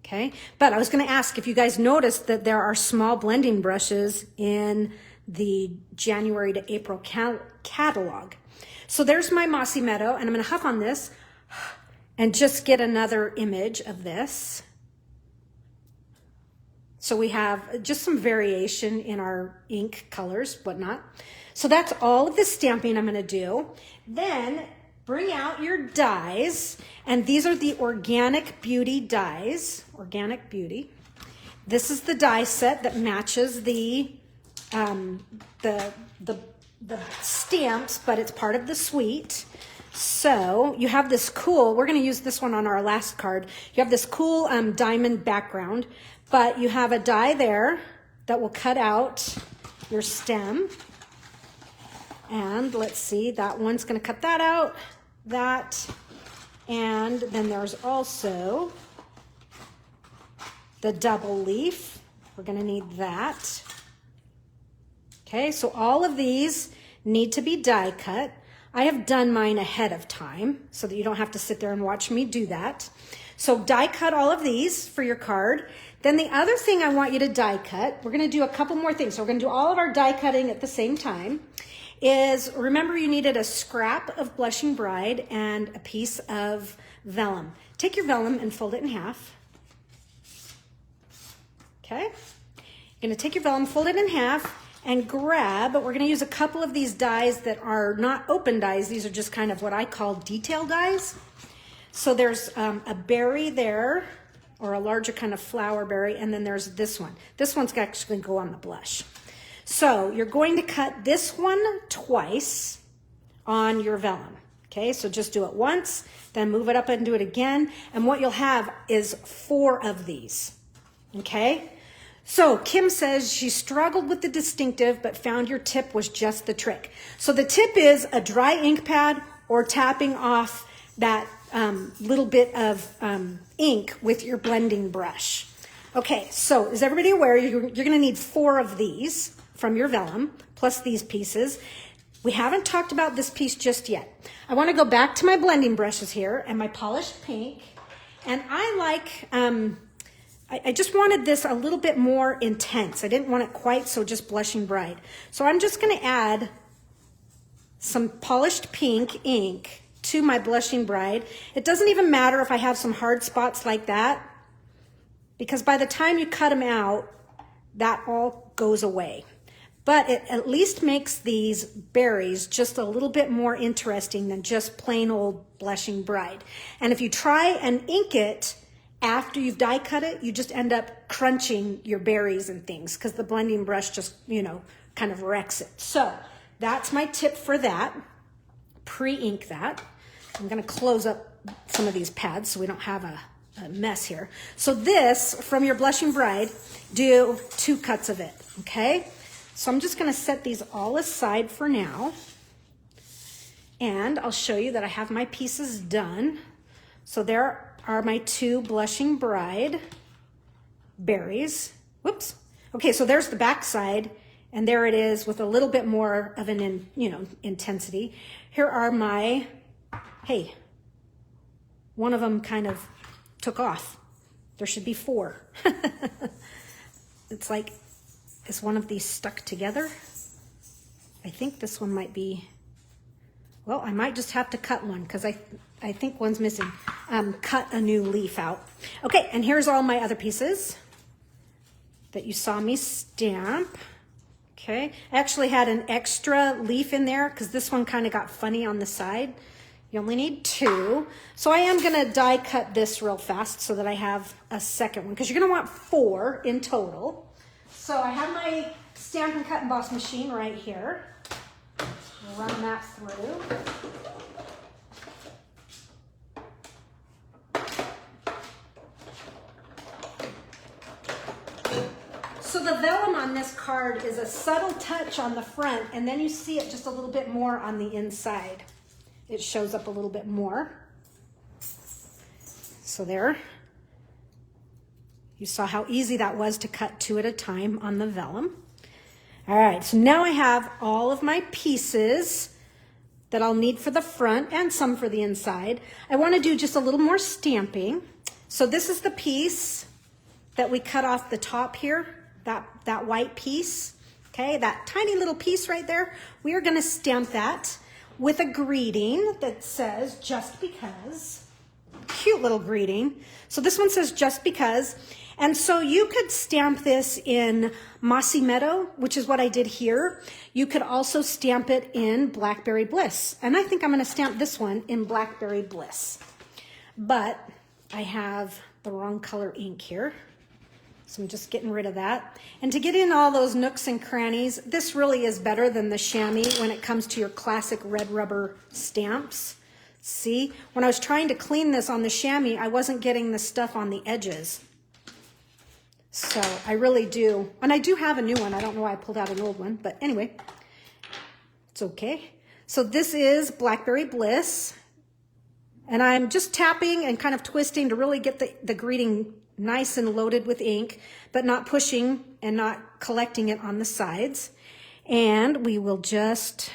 Okay, but I was going to ask if you guys noticed that there are small blending brushes in the January to April catalog. So there's my Mossy Meadow, and I'm going to huff on this and just get another image of this. So we have just some variation in our ink colors, whatnot. So that's all of the stamping I'm going to do. Then bring out your dies, and these are the Organic Beauty dies. Organic Beauty. This is the die set that matches the stamps, but it's part of the suite. So you have this cool, we're going to use this one on our last card. You have this cool diamond background, but you have a die there that will cut out your stem. And let's see, that one's going to cut that out, that, and then there's also the double leaf. We're going to need that. Okay, so all of these need to be die cut. I have done mine ahead of time so that you don't have to sit there and watch me do that. So die cut all of these for your card. Then the other thing I want you to die cut, we're going to do a couple more things. So we're going to do all of our die cutting at the same time, is remember you needed a scrap of Blushing Bride and a piece of vellum. Take your vellum and fold it in half. Okay? You're going to take your vellum, fold it in half, and grab, we're going to use a couple of these dies that are not open dies. These are just kind of what I call detail dies. So there's a berry there, or a larger kind of flower berry, and then there's this one. This one's actually going to go on the blush. So you're going to cut this one twice on your vellum. Okay, so just do it once, then move it up and do it again. And what you'll have is 4 of these. Okay? So Kim says she struggled with the DistINKtive, but found your tip was just the trick. So the tip is a dry ink pad or tapping off that little bit of ink with your blending brush. Okay, so is everybody aware you're going to need 4 of these from your vellum, plus these pieces. We haven't talked about this piece just yet. I want to go back to my blending brushes here and my polished pink. And I like, I just wanted this a little bit more intense. I didn't want it quite so just blushing bright. So I'm just going to add some polished pink ink to my blushing bright. It doesn't even matter if I have some hard spots like that, because by the time you cut them out, that all goes away. But it at least makes these berries just a little bit more interesting than just plain old blushing bright. And if you try and ink it after you've die cut it, you just end up crunching your berries and things because the blending brush just, you know, kind of wrecks it. So that's my tip for that. Pre-ink that. I'm going to close up some of these pads so we don't have a mess here. So this, from your blushing bride, do 2 cuts of it, okay? So I'm just going to set these all aside for now. And I'll show you that I have my pieces done. So there are my 2 blushing bride berries. Whoops. Okay, so there's the back side, and there it is with a little bit more of an, intensity. Here are my, hey, one of them kind of took off. There should be 4. It's like, is one of these stuck together? I think this one might be, well, I might just have to cut one because I think one's missing. Cut a new leaf out. Okay, and here's all my other pieces that you saw me stamp. Okay, I actually had an extra leaf in there because this one kind of got funny on the side. You only need 2. So I am going to die cut this real fast so that I have a second one, because you're going to want 4 in total. So I have my Stampin' Cut Emboss machine right here. I'll run that through. So the vellum on this card is a subtle touch on the front, and then you see it just a little bit more on the inside. It shows up a little bit more. So there. You saw how easy that was to cut 2 at a time on the vellum. All right, so now I have all of my pieces that I'll need for the front and some for the inside. I want to do just a little more stamping. So this is the piece that we cut off the top here, that white piece, okay? That tiny little piece right there. We are going to stamp that with a greeting that says, just because. Cute little greeting. So this one says, just because. And so you could stamp this in Mossy Meadow, which is what I did here. You could also stamp it in Blackberry Bliss. And I think I'm going to stamp this one in Blackberry Bliss. But I have the wrong color ink here. So I'm just getting rid of that. And to get in all those nooks and crannies, this really is better than the chamois when it comes to your classic red rubber stamps. See, when I was trying to clean this on the chamois, I wasn't getting the stuff on the edges. So I really do. And I do have a new one. I don't know why I pulled out an old one, but anyway, it's okay. So this is Blackberry Bliss. And I'm just tapping and kind of twisting to really get the greeting nice and loaded with ink, but not pushing and not collecting it on the sides. And we will just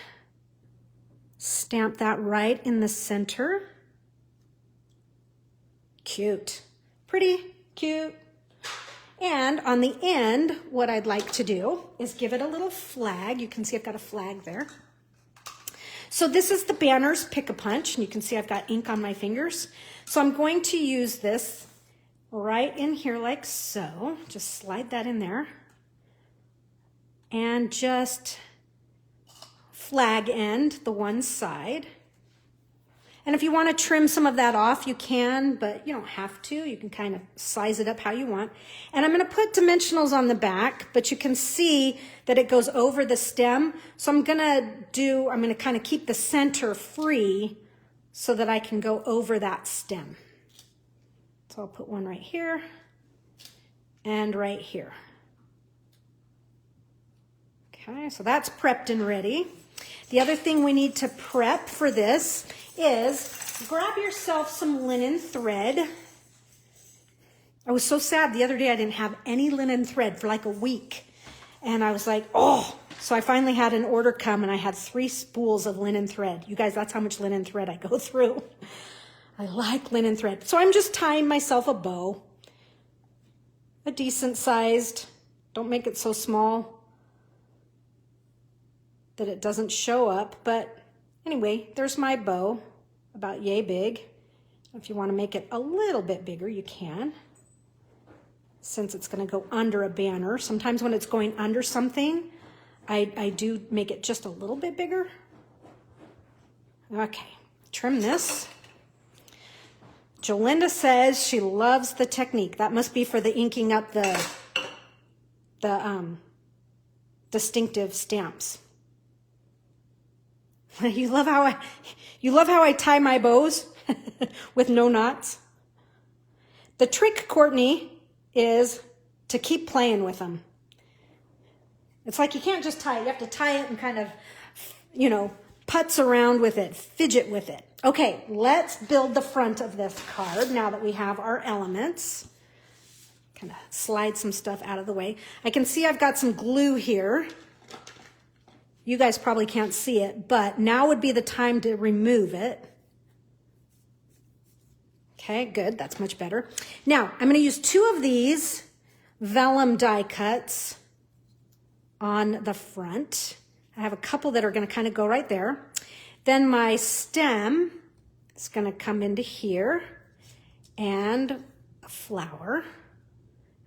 stamp that right in the center. Cute. Pretty cute. And on the end, what I'd like to do is give it a little flag. You can see I've got a flag there. So this is the Banner's Pick-a-Punch, and you can see I've got ink on my fingers. So I'm going to use this right in here like so. Just slide that in there. And just flag end the one side. And if you want to trim some of that off, you can, but you don't have to. You can kind of size it up how you want. And I'm going to put dimensionals on the back, but you can see that it goes over the stem. So I'm going to kind of keep the center free so that I can go over that stem. So I'll put one right here and right here. Okay, so that's prepped and ready. The other thing we need to prep for this is grab yourself some linen thread I was so sad the other day I didn't have any linen thread for like a week. And I was like, oh. So I finally had an order come and I had 3 spools of linen thread. You guys, that's how much linen thread I go through. I like linen thread. So I'm just tying myself a bow. A decent sized. Don't make it so small that it doesn't show up. But anyway, there's my bow, about yay big. If you want to make it a little bit bigger, you can. Since it's going to go under a banner. Sometimes when it's going under something, I do make it just a little bit bigger. Okay, trim this. Jolinda says she loves the technique. That must be for the inking up the DistINKtive stamps. You love how I tie my bows with no knots. The trick, Courtney, is to keep playing with them. It's like you can't just tie it. You have to tie it and kind of, you know, putz around with it, fidget with it. Okay, let's build the front of this card now that we have our elements. Kind of slide some stuff out of the way. I can see I've got some glue here. You guys probably can't see it, but now would be the time to remove it. Okay, good. That's much better. Now, I'm going to use 2 of these vellum die cuts on the front. I have a couple that are going to kind of go right there. Then my stem is going to come into here and a flower.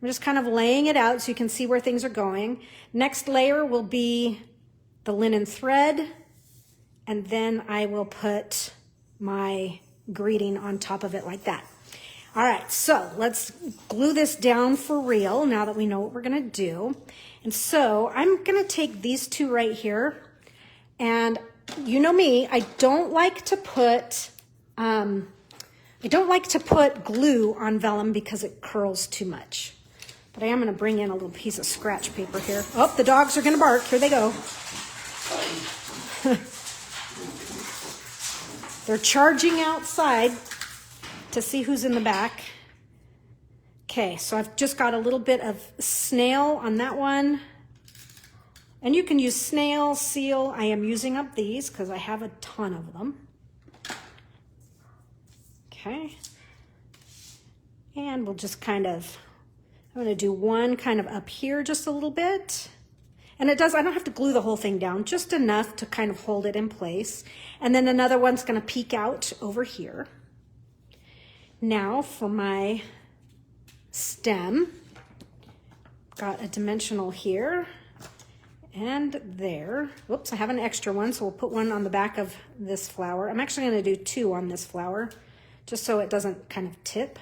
I'm just kind of laying it out so you can see where things are going. Next layer will be the linen thread, and then I will put my greeting on top of it like that. All right, so let's glue this down for real now that we know what we're gonna do. And so I'm gonna take these 2 right here, and you know me, I don't like to put glue on vellum because it curls too much. But I am gonna bring in a little piece of scratch paper here. Oh, the dogs are gonna bark, here they go. They're charging outside to see who's in the back. Okay, so I've just got a little bit of snail on that one. And you can use snail, seal. I am using up these because I have a ton of them. Okay. And we'll just kind of, I'm going to do one kind of up here just a little bit. And it does, I don't have to glue the whole thing down, just enough to kind of hold it in place. And then another one's going to peek out over here. Now for my stem, got a dimensional here and there. Whoops, I have an extra one, so we'll put one on the back of this flower. I'm actually going to do 2 on this flower, just so it doesn't kind of tip.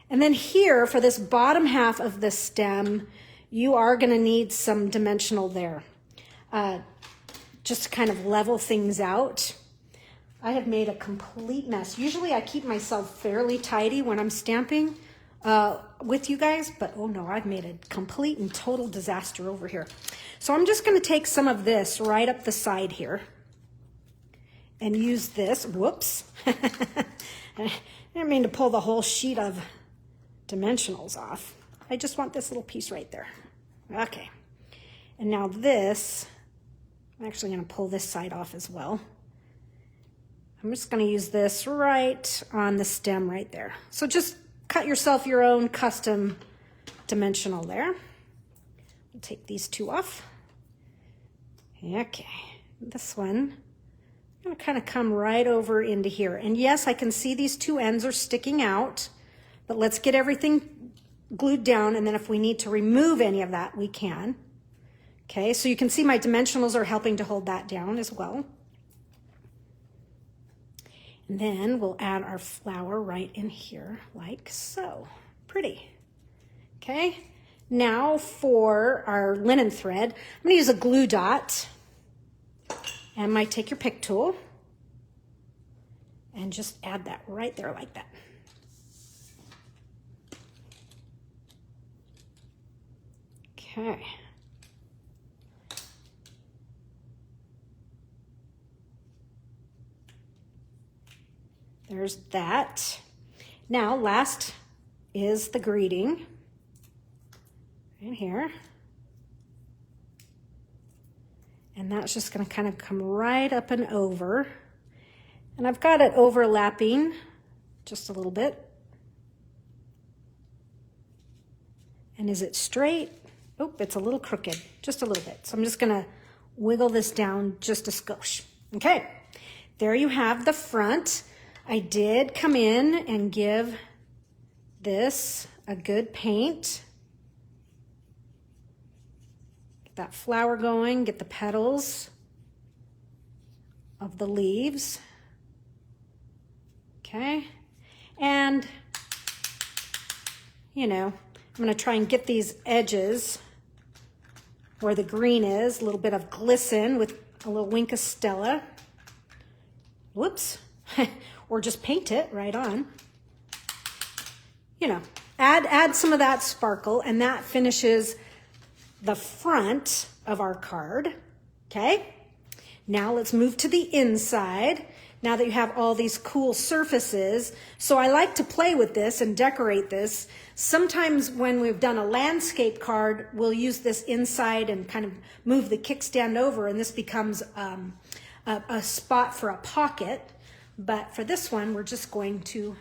And then here, for this bottom half of the stem, you are going to need some dimensional there, just to kind of level things out. I have made a complete mess. Usually I keep myself fairly tidy when I'm stamping with you guys, but oh no, I've made a complete and total disaster over here. So I'm just going to take some of this right up the side here and use this. Whoops. I didn't mean to pull the whole sheet of dimensionals off. I just want this little piece right there. Okay. And now this, I'm actually going to pull this side off as well. I'm just going to use this right on the stem right there. So just cut yourself your own custom dimensional there. We'll take these 2 off. Okay. This one, I'm going to kind of come right over into here. And yes, I can see these 2 ends are sticking out, but let's get everything glued down, and then if we need to remove any of that, we can. Okay, so you can see my dimensionals are helping to hold that down as well. And then we'll add our flower right in here, like so. Pretty. Okay, now for our linen thread, I'm going to use a glue dot. And might take your pick tool and just add that right there like that. Okay. There's that. Now, last is the greeting right here. And that's just going to kind of come right up and over. And I've got it overlapping just a little bit. And is it straight? Oh, it's a little crooked, just a little bit. So I'm just going to wiggle this down just a skosh. Okay, there you have the front. I did come in and give this a good paint. Get that flower going, get the petals of the leaves. Okay, and you know, I'm going to try and get these edges where the green is, a little bit of glisten with a little wink of Stella. Whoops. Or just paint it right on. You know, add some of that sparkle, and that finishes the front of our card. Okay? Now let's move to the inside. Now that you have all these cool surfaces. So I like to play with this and decorate this. Sometimes when we've done a landscape card, we'll use this inside and kind of move the kickstand over, and this becomes a spot for a pocket. But for this one, we're just going to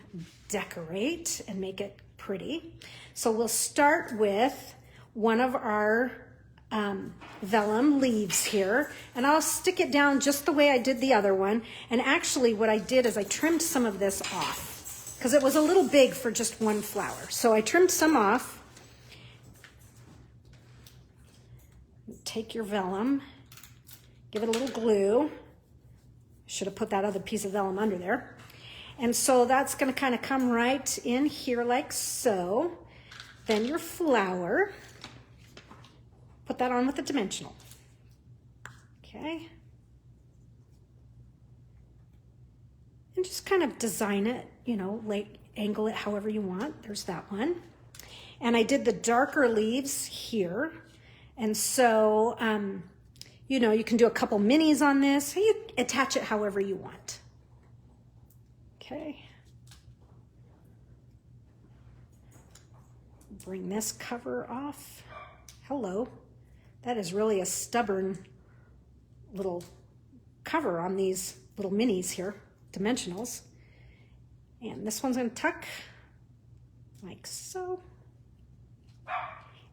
decorate and make it pretty. So we'll start with one of our vellum leaves here, and I'll stick it down just the way I did the other one. And actually what I did is I trimmed some of this off because it was a little big for just one flower. So I trimmed some off. Take your vellum, give it a little glue. Should have put that other piece of vellum under there. And so that's going to kind of come right in here like so. Then your flower. Put that on with the dimensional. Okay. And just kind of design it, you know, like angle it however you want. There's that one. And I did the darker leaves here. And so, you know, you can do a couple minis on this. You attach it however you want. Okay. Bring this cover off. Hello. That is really a stubborn little cover on these little minis here, dimensionals. And this one's going to tuck like so.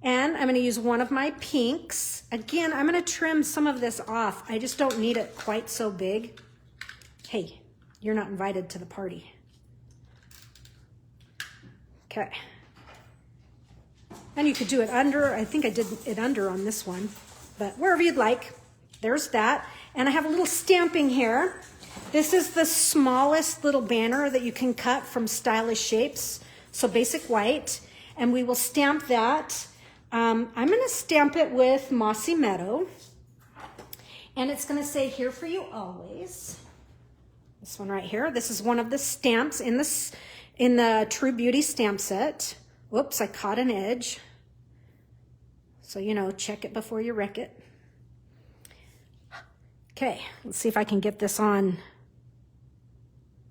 And I'm going to use one of my pinks. Again, I'm going to trim some of this off. I just don't need it quite so big. Hey, you're not invited to the party. Okay. And you could do it under. I think I did it under on this one, but wherever you'd like. There's that. And I have a little stamping here. This is the smallest little banner that you can cut from Stylish Shapes. So basic white. And we will stamp that. I'm going to stamp it with Mossy Meadow. And it's going to say, here for you always. This one right here. This is one of the stamps in the True Beauty stamp set. Whoops, I caught an edge. So, you know, check it before you wreck it. Okay, let's see if I can get this on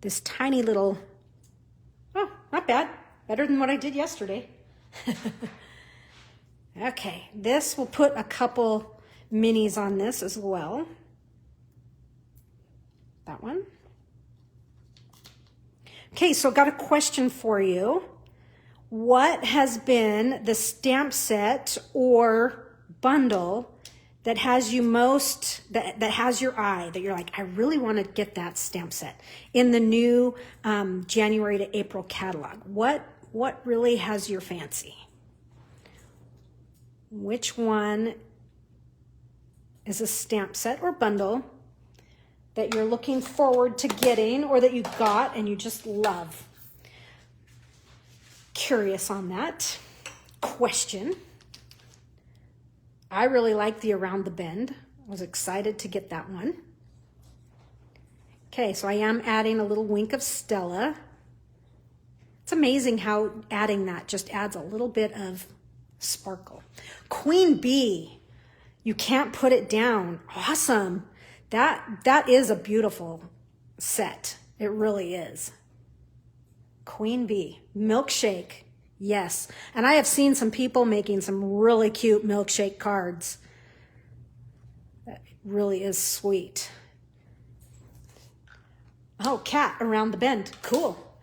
this tiny little, oh, not bad. Better than what I did yesterday. Okay, this will put a couple minis on this as well. That one. Okay, so I've got a question for you. What has been the stamp set or bundle that has you most, that has your eye, that you're like, I really want to get that stamp set in the new January to April catalog? What really has your fancy? Which one is a stamp set or bundle that you're looking forward to getting, or that you got and you just love? Curious on that question. I really like the Around the Bend. I was excited to get that one. Okay, so I am adding a little wink of Stella. It's amazing how adding that just adds a little bit of sparkle. Queen Bee, you can't put it down. Awesome. That is a beautiful set. It really is. Queen Bee, milkshake. Yes, and I have seen some people making some really cute milkshake cards. That really is sweet. Oh, cat around the bend. Cool.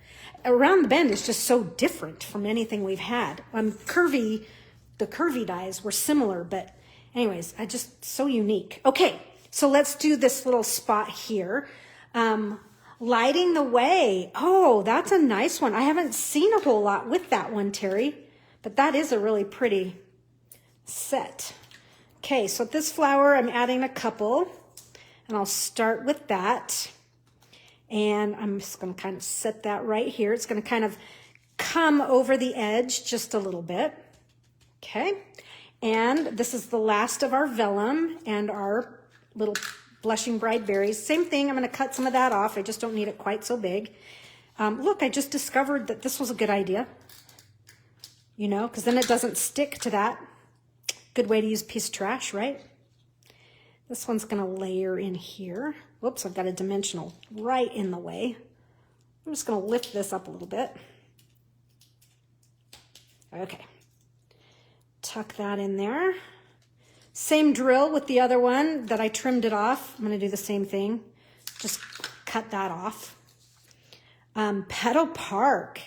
Around the bend is just so different from anything we've had. The curvy dies were similar, but anyways, so unique. Okay, so let's do this little spot here. Lighting the way. Oh, that's a nice one. I haven't seen a whole lot with that one, Terry, but that is a really pretty set. Okay, so this flower, I'm adding a couple, and I'll start with that. And I'm just going to kind of set that right here. It's going to kind of come over the edge just a little bit. Okay, and this is the last of our vellum and our little blushing bride berries. Same thing, I'm going to cut some of that off. I just don't need it quite so big. Look, I just discovered that this was a good idea, you know, because then it doesn't stick to that. Good way to use a piece of trash, right? This one's going to layer in here. Whoops, I've got a dimensional right in the way. I'm just going to lift this up a little bit. Okay. Tuck that in there. Same drill with the other one that I trimmed it off. I'm going to do the same thing. Just cut that off. Petal Park.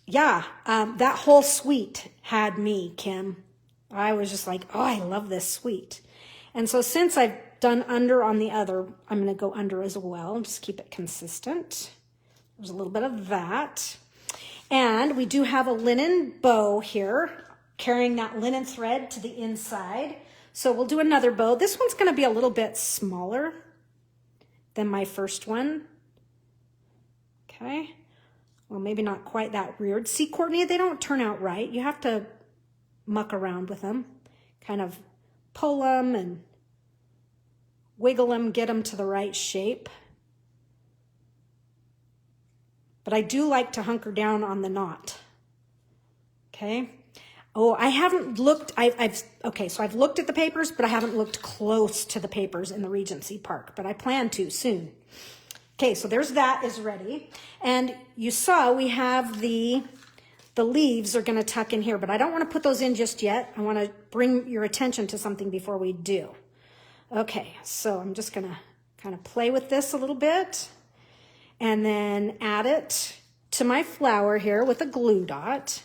Yeah, that whole suite had me, Kim. I was just like, oh, I love this suite. And so since I've done under on the other, I'm going to go under as well. Just keep it consistent. There's a little bit of that. And we do have a linen bow here, carrying that linen thread to the inside. So we'll do another bow. This one's going to be a little bit smaller than my first one. Okay. Well, maybe not quite that weird. See, Courtney, they don't turn out right. You have to muck around with them. Kind of pull them and wiggle them, get them to the right shape. But I do like to hunker down on the knot. Okay. Oh, I haven't looked, okay, so I've looked at the papers, but I haven't looked close to the papers in the Regency Park, but I plan to soon. Okay, so there's that is ready. And you saw we have the leaves are going to tuck in here, but I don't want to put those in just yet. I want to bring your attention to something before we do. Okay, so I'm just going to kind of play with this a little bit and then add it to my flower here with a glue dot.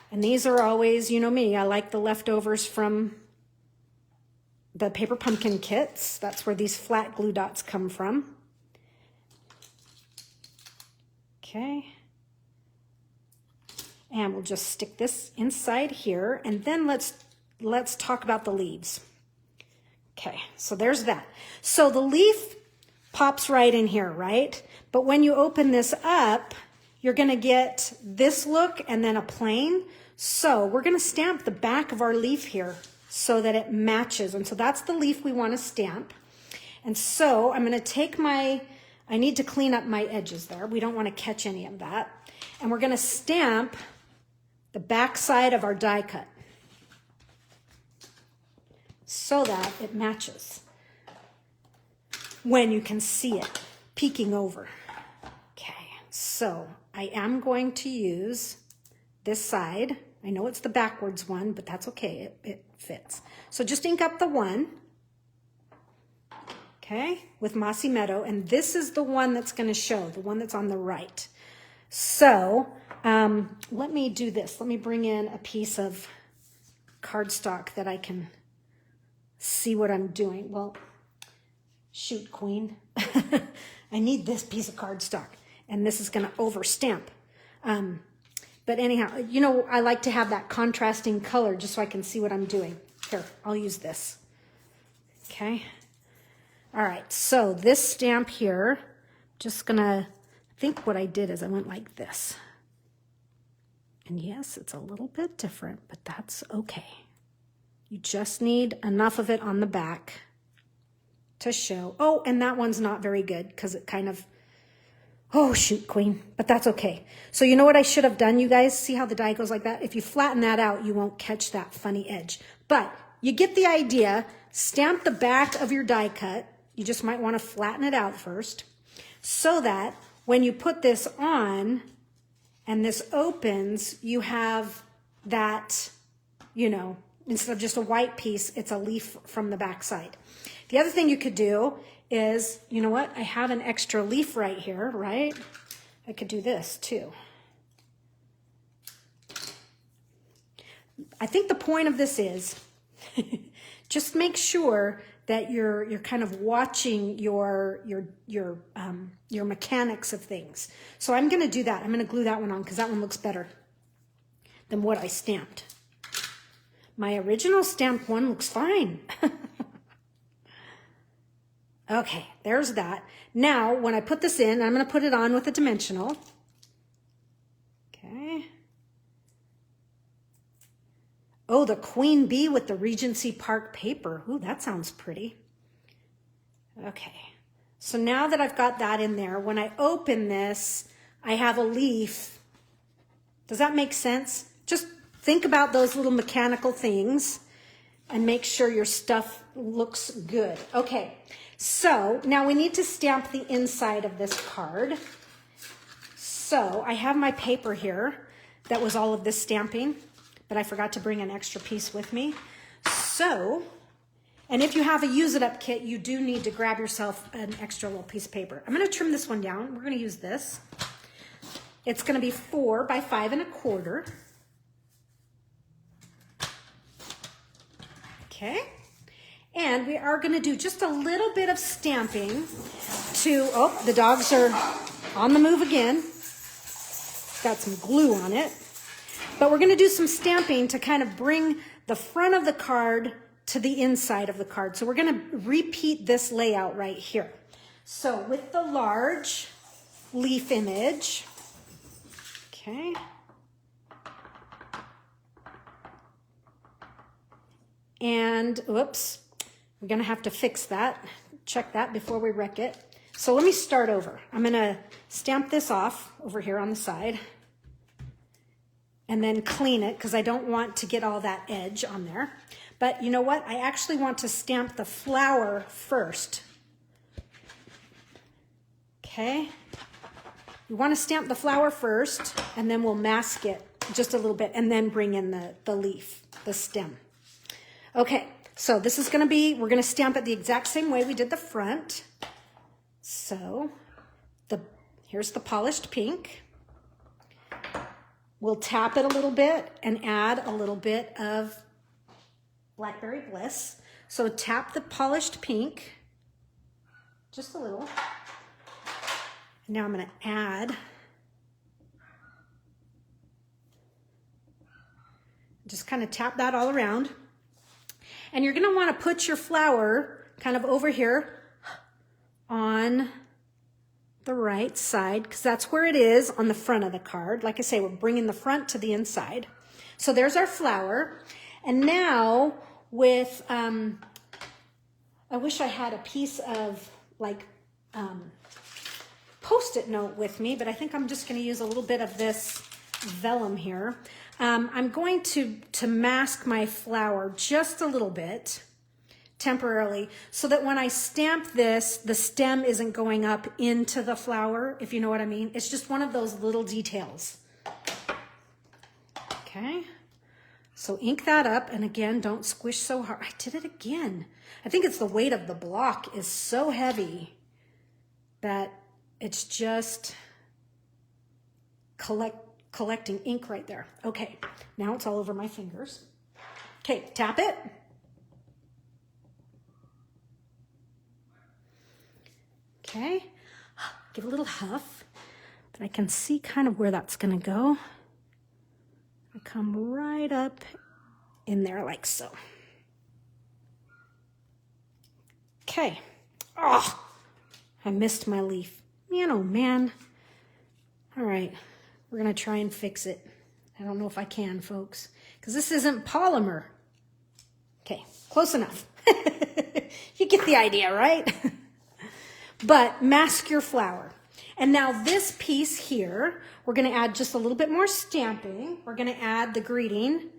And these are always, you know me, I like the leftovers from the paper pumpkin kits. That's where these flat glue dots come from. Okay. And we'll just stick this inside here. And then let's talk about the leaves. Okay, so there's that. So the leaf pops right in here, right? But when you open this up, you're going to get this look and then a plain. So we're going to stamp the back of our leaf here so that it matches. And so that's the leaf we want to stamp. And so I'm going to take I need to clean up my edges there. We don't want to catch any of that. And we're going to stamp the back side of our die cut so that it matches when you can see it peeking over. Okay, so I am going to use this side. I know it's the backwards one, but that's okay, it fits. So just ink up the one, okay, with Mossy Meadow, and this is the one that's going to show, the one that's on the right. So let me do this. Let me bring in a piece of cardstock that I can see what I'm doing. Well, shoot, Queen. I need this piece of cardstock, and this is going to overstamp. But anyhow, you know, I like to have that contrasting color just so I can see what I'm doing. Here, I'll use this. Okay. All right, so this stamp here, just gonna, I think what I did is I went like this. And yes, it's a little bit different, but that's okay. You just need enough of it on the back to show. Oh, and that one's not very good because it kind of, oh, shoot, Queen, but that's okay. So you know what I should have done, you guys? See how the die goes like that? If you flatten that out, you won't catch that funny edge. But you get the idea. Stamp the back of your die cut. You just might want to flatten it out first so that when you put this on and this opens, you have that, you know, instead of just a white piece, it's a leaf from the back side. The other thing you could do is, you know what? I have an extra leaf right here, right? I could do this too. I think the point of this is just make sure that you're kind of watching your mechanics of things. So I'm going to do that. I'm going to glue that one on because that one looks better than what I stamped. My original stamped one looks fine. Okay, there's that. Now, when I put this in, I'm going to put it on with a dimensional. Okay. Oh, the queen bee with the Regency Park paper. Ooh, that sounds pretty. Okay. So now that I've got that in there, when I open this, I have a leaf. Does that make sense? Just think about those little mechanical things and make sure your stuff looks good. Okay. So now we need to stamp the inside of this card. So I have my paper here that was all of this stamping, but I forgot to bring an extra piece with me. So, and if you have a use it up kit, you do need to grab yourself an extra little piece of paper. I'm going to trim this one down. We're going to use this. It's going to be 4 by 5 1/4. Okay. And we are going to do just a little bit of stamping to, oh, the dogs are on the move again. Got some glue on it. But we're going to do some stamping to kind of bring the front of the card to the inside of the card. So we're going to repeat this layout right here. So with the large leaf image, okay. And, whoops. We're going to have to fix that, check that before we wreck it. So let me start over. I'm going to stamp this off over here on the side and then clean it because I don't want to get all that edge on there. But you know what? I actually want to stamp the flower first. Okay. We want to stamp the flower first and then we'll mask it just a little bit and then bring in the leaf, the stem. Okay. So this is going to be, we're going to stamp it the exact same way we did the front. So here's the polished pink. We'll tap it a little bit and add a little bit of Blackberry Bliss. So tap the polished pink, just a little. Now I'm going to add, just kind of tap that all around. And you're going to want to put your flower kind of over here on the right side because that's where it is on the front of the card. Like I say, we're bringing the front to the inside. So there's our flower. And now with, I wish I had a piece of like Post-it note with me, but I think I'm just going to use a little bit of this vellum here. I'm going to mask my flower just a little bit temporarily so that when I stamp this, the stem isn't going up into the flower, if you know what I mean. It's just one of those little details. Okay. So ink that up. And again, don't squish so hard. I did it again. I think it's the weight of the block is so heavy that it's just collecting ink right there. Okay, now it's all over my fingers. Okay, tap it. Okay, give a little huff, but I can see kind of where that's gonna go. I come right up in there like so. Okay, oh, I missed my leaf. Man, oh man. All right. We're going to try and fix it. I don't know if I can, folks, because this isn't polymer. Okay, close enough. You get the idea, right? But mask your flower. And now this piece here, we're going to add just a little bit more stamping. We're going to add the greeting.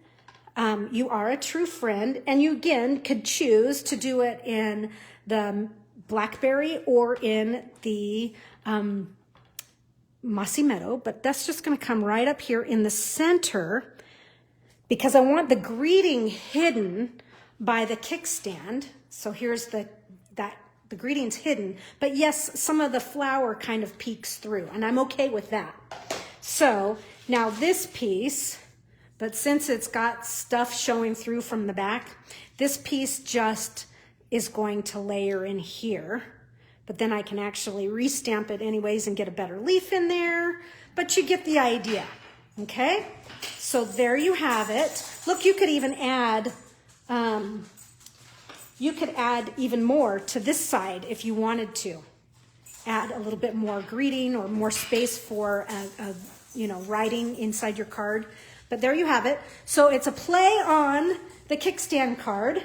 You are a true friend. And you, again, could choose to do it in the blackberry or in the mossy meadow, but that's just going to come right up here in the center because I want the greeting hidden by the kickstand. So here's the greeting's hidden, but yes, some of the flower kind of peeks through, and I'm okay with that. So now this piece, but since it's got stuff showing through from the back, this piece just is going to layer in here, but then I can actually restamp it anyways and get a better leaf in there, but you get the idea, okay? So there you have it. Look, you could even add, even more to this side if you wanted to. Add a little bit more greeting or more space for, writing inside your card. But there you have it. So it's a play on the kickstand card.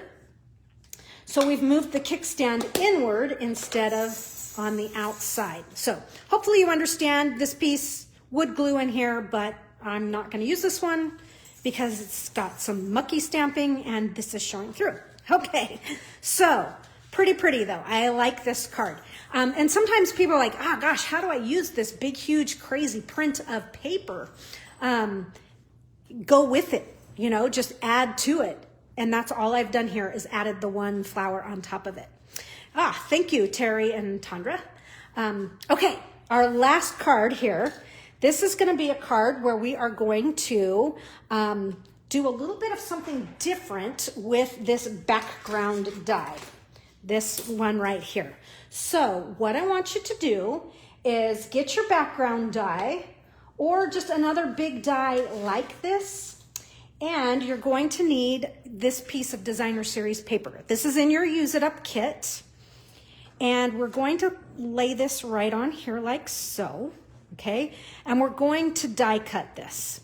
So we've moved the kickstand inward instead of on the outside. So hopefully you understand this piece would glue in here, but I'm not going to use this one because it's got some mucky stamping and this is showing through. Okay, so pretty though. I like this card. And sometimes people are like, oh gosh, how do I use this big, huge, crazy print of paper? Go with it, just add to it. And that's all I've done here is added the one flower on top of it. Thank you, Terry and Tandra. Okay, our last card here. This is going to be a card where we are going to do a little bit of something different with this background die. This one right here. So what I want you to do is get your background die or just another big die like this. And you're going to need this piece of Designer Series paper. This is in your Use It Up kit. And we're going to lay this right on here like so, okay? And we're going to die cut this.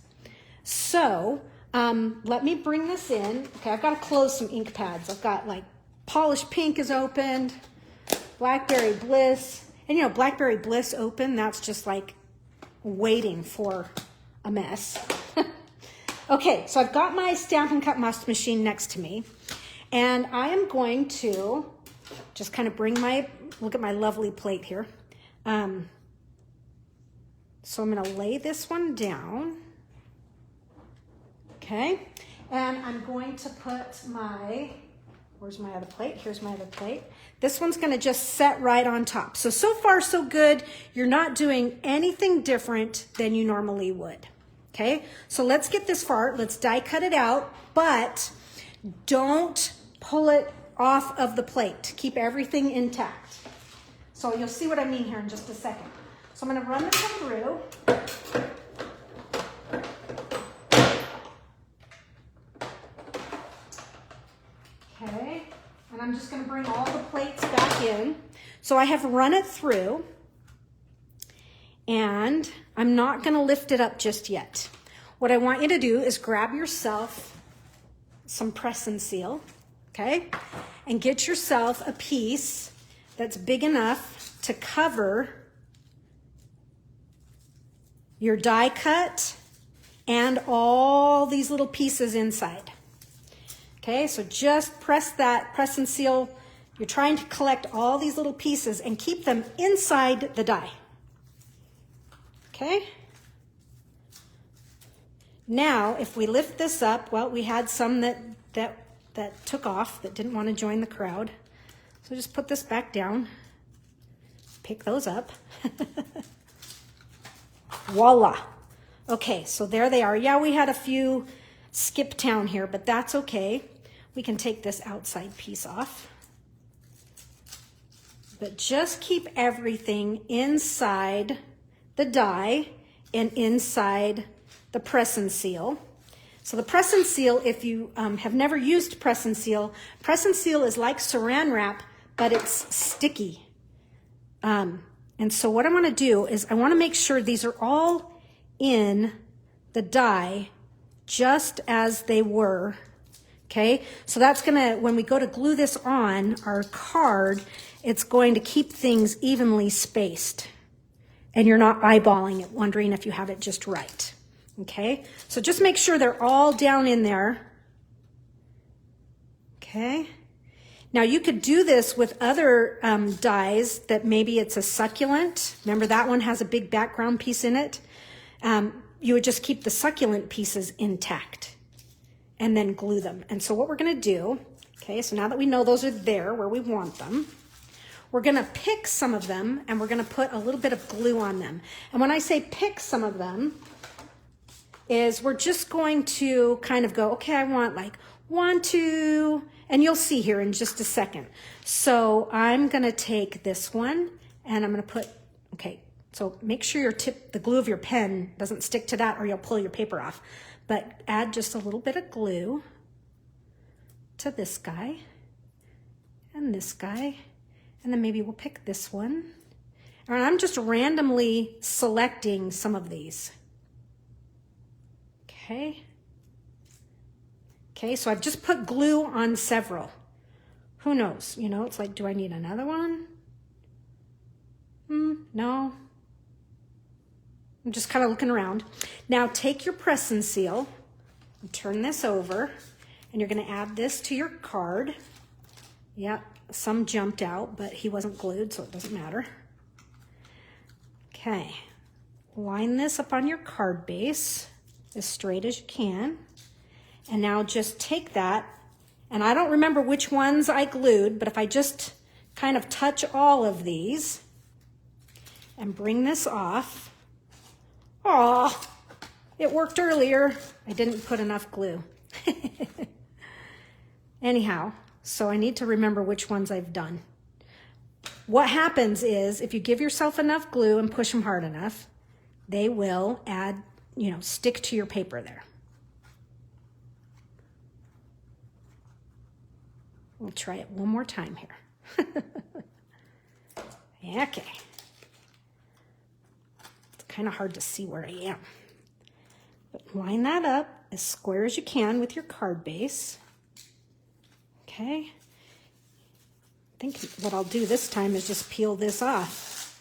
So let me bring this in. Okay, I've got to close some ink pads. I've got like Polished Pink is opened, Blackberry Bliss. And Blackberry Bliss open, that's just like waiting for a mess. Okay, so I've got my Stampin' Cup Must machine next to me, and I am going to just kind of look at my lovely plate here. So I'm gonna lay this one down, okay? And I'm going to put where's my other plate? Here's my other plate. This one's gonna just set right on top. So far so good. You're not doing anything different than you normally would. Okay, so let's get this far. Let's die cut it out, but don't pull it off of the plate. Keep everything intact. So you'll see what I mean here in just a second. So I'm going to run this one through. Okay, and I'm just going to bring all the plates back in. So I have run it through. And I'm not going to lift it up just yet. What I want you to do is grab yourself some press and seal, okay? And get yourself a piece that's big enough to cover your die cut and all these little pieces inside. Okay, so just press and seal. You're trying to collect all these little pieces and keep them inside the die. Okay. Now, if we lift this up, well, we had some that took off, that didn't want to join the crowd. So just put this back down, pick those up. Voila. Okay, so there they are. Yeah, we had a few skip town here, but that's okay. We can take this outside piece off. But just keep everything inside the die and inside the press and seal. So the press and seal, if you have never used press and seal is like saran wrap, but it's sticky. And so what I want to do is I want to make sure these are all in the die just as they were. Okay, so that's gonna, when we go to glue this on our card, it's going to keep things evenly spaced. And you're not eyeballing it, wondering if you have it just right. Okay, so just make sure they're all down in there. Okay, Now you could do this with other dies that maybe it's a succulent. Remember that one has a big background piece in it? You would just keep the succulent pieces intact and then glue them. And so what we're gonna do, okay, so now that we know those are there where we want them, we're gonna pick some of them and we're gonna put a little bit of glue on them. And when I say pick some of them, is we're just going to kind of go, okay, I want like 1, 2, and you'll see here in just a second. So I'm gonna take this one and I'm gonna put, okay, so make sure the glue of your pen doesn't stick to that or you'll pull your paper off. But add just a little bit of glue to this guy and this guy. And then maybe we'll pick this one. And I'm just randomly selecting some of these. Okay. Okay, so I've just put glue on several. Who knows? You know, it's like, do I need another one? No. I'm just kind of looking around. Now take your press and seal and turn this over, and you're going to add this to your card. Yeah, some jumped out, but he wasn't glued, so it doesn't matter. Okay, line this up on your card base as straight as you can. And now just take that, and I don't remember which ones I glued, but if I just kind of touch all of these and bring this off, oh, it worked earlier. I didn't put enough glue. Anyhow, so I need to remember which ones I've done. What happens is if you give yourself enough glue and push them hard enough, they will add, you know, stick to your paper there. We'll try it one more time here. Okay. It's kind of hard to see where I am. But line that up as square as you can with your card base. Okay. I think what I'll do this time is just peel this off.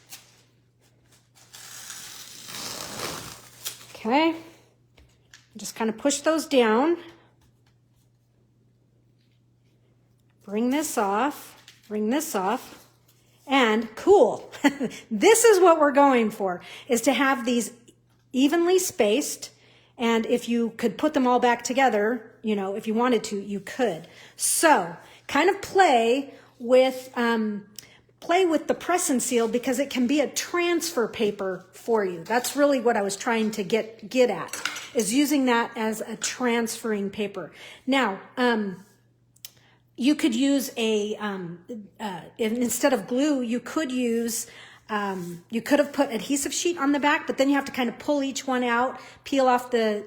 Okay. Just kind of push those down. Bring this off, and cool. This is what we're going for, is to have these evenly spaced, and if you could put them all back together, you know, if you wanted to, you could. So kind of play with the press and seal, because it can be a transfer paper for you. That's really what I was trying to get at, is using that as a transferring paper. Now, you could use instead of glue, you could use, you could have put adhesive sheet on the back, but then you have to kind of pull each one out, peel off the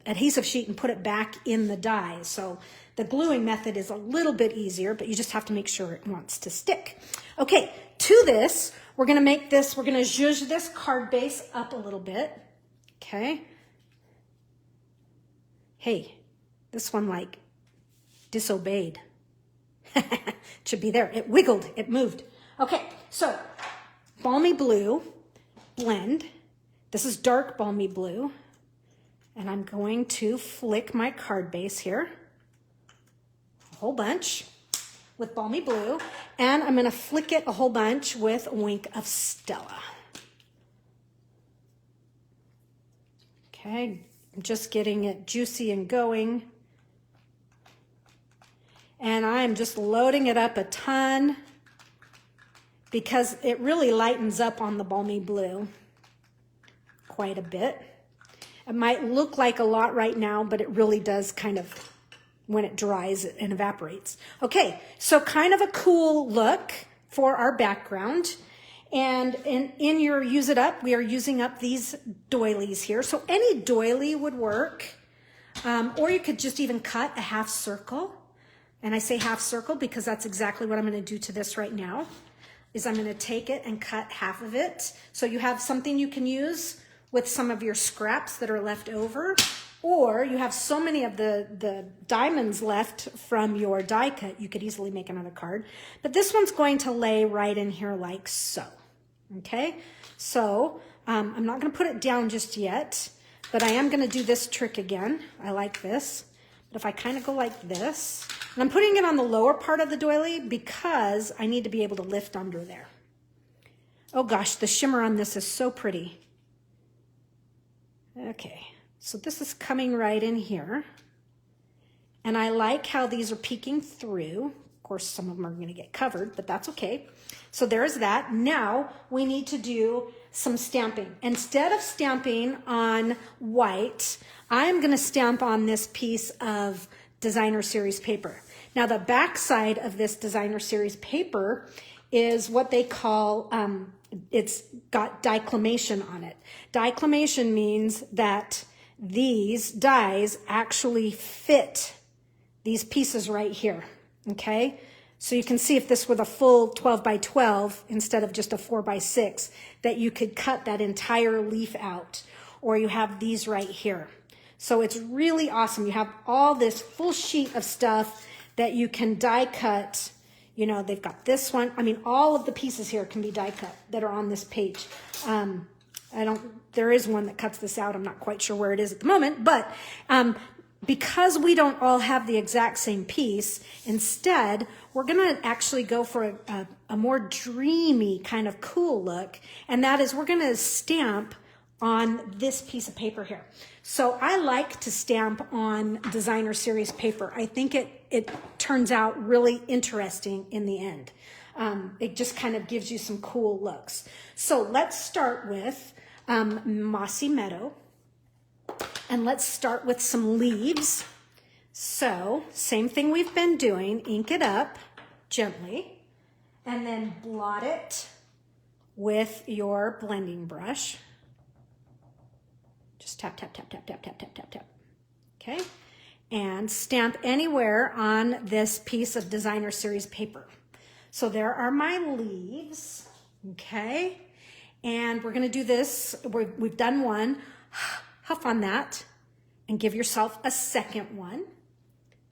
adhesive sheet and put it back in the die. So the gluing method is a little bit easier, but you just have to make sure it wants to stick. Okay, to this, we're gonna zhuzh this card base up a little bit, okay? Hey, this one like disobeyed. It should be there. It wiggled, it moved. Okay, so balmy blue, blend. This is dark balmy blue. And I'm going to flick my card base here, a whole bunch with balmy blue. And I'm gonna flick it a whole bunch with a wink of Stella. Okay, I'm just getting it juicy and going. And I'm just loading it up a ton because it really lightens up on the balmy blue quite a bit. It might look like a lot right now, but it really does kind of, when it dries and evaporates. Okay, so kind of a cool look for our background. And in your Use It Up, we are using up these doilies here. So any doily would work, or you could just even cut a half circle. And I say half circle because that's exactly what I'm going to do to this right now, is I'm going to take it and cut half of it. So you have something you can use with some of your scraps that are left over, or you have so many of the diamonds left from your die cut, you could easily make another card. But this one's going to lay right in here like so. Okay, so I'm not going to put it down just yet, but I am going to do this trick again. I like this. But if I kind of go like this, and I'm putting it on the lower part of the doily because I need to be able to lift under there. Oh gosh, the shimmer on this is so pretty. Okay, so this is coming right in here. And I like how these are peeking through. Of course, some of them are going to get covered, but that's okay. So there's that. Now we need to do some stamping. Instead of stamping on white, I'm going to stamp on this piece of designer series paper. Now the back side of this designer series paper is what they call, it's got declamation on it. Declamation means that these dies actually fit these pieces right here, okay? So you can see if this were the full 12 by 12 instead of just a 4 by 6, that you could cut that entire leaf out, or you have these right here. So it's really awesome. You have all this full sheet of stuff that you can die cut. You know, they've got this one. I mean, all of the pieces here can be die cut that are on this page. There is one that cuts this out. I'm not quite sure where it is at the moment, but because we don't all have the exact same piece, instead, we're going to actually go for a more dreamy kind of cool look, and that is we're going to stamp on this piece of paper here. So I like to stamp on designer series paper. I think it turns out really interesting in the end. It just kind of gives you some cool looks. So let's start with Mossy Meadow. And let's start with some leaves. So, same thing we've been doing, ink it up gently, and then blot it with your blending brush. Just tap, tap, tap, tap, tap, tap, tap, tap, tap. Okay? And stamp anywhere on this piece of designer series paper. So there are my leaves, okay? And we're gonna do this, we've done one. Huff on that and give yourself a second one,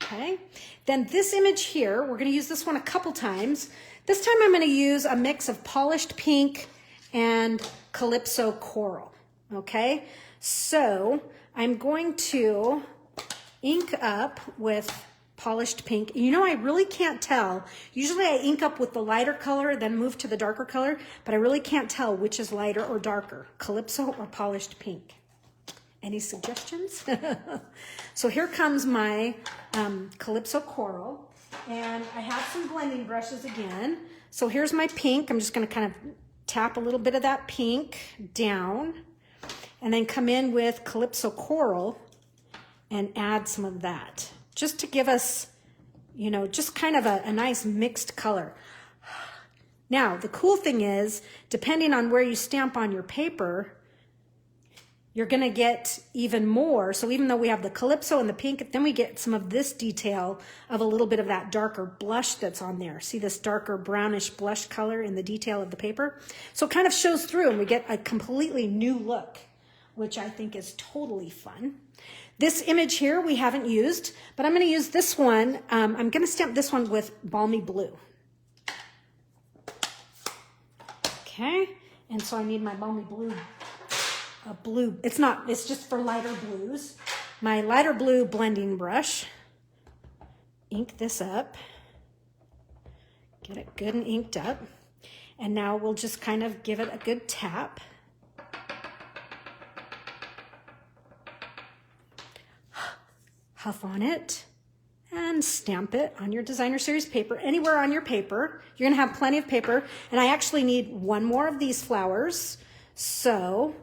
okay? Then this image here, we're gonna use this one a couple times. This time I'm gonna use a mix of polished pink and Calypso Coral, okay? So I'm going to ink up with polished pink. You know, I really can't tell. Usually I ink up with the lighter color, then move to the darker color, but I really can't tell which is lighter or darker, Calypso or polished pink. Any suggestions? So here comes my Calypso Coral, and I have some blending brushes again. So here's my pink. I'm just going to kind of tap a little bit of that pink down, and then come in with Calypso Coral and add some of that, just to give us, you know, just kind of a nice mixed color. Now, the cool thing is, depending on where you stamp on your paper, you're going to get even more. So even though we have the Calypso and the pink, then we get some of this detail of a little bit of that darker blush that's on there. See this darker brownish blush color in the detail of the paper? So it kind of shows through and we get a completely new look, which I think is totally fun. This image here we haven't used, but I'm going to use this one. I'm going to stamp this one with Balmy Blue. Okay, and so I need my Balmy Blue. Blue, it's just for lighter blues. My lighter blue blending brush. Ink this up. Get it good and inked up. And now we'll just kind of give it a good tap. Huff on it and stamp it on your designer series paper. Anywhere on your paper. You're gonna have plenty of paper. And I actually need one more of these flowers. So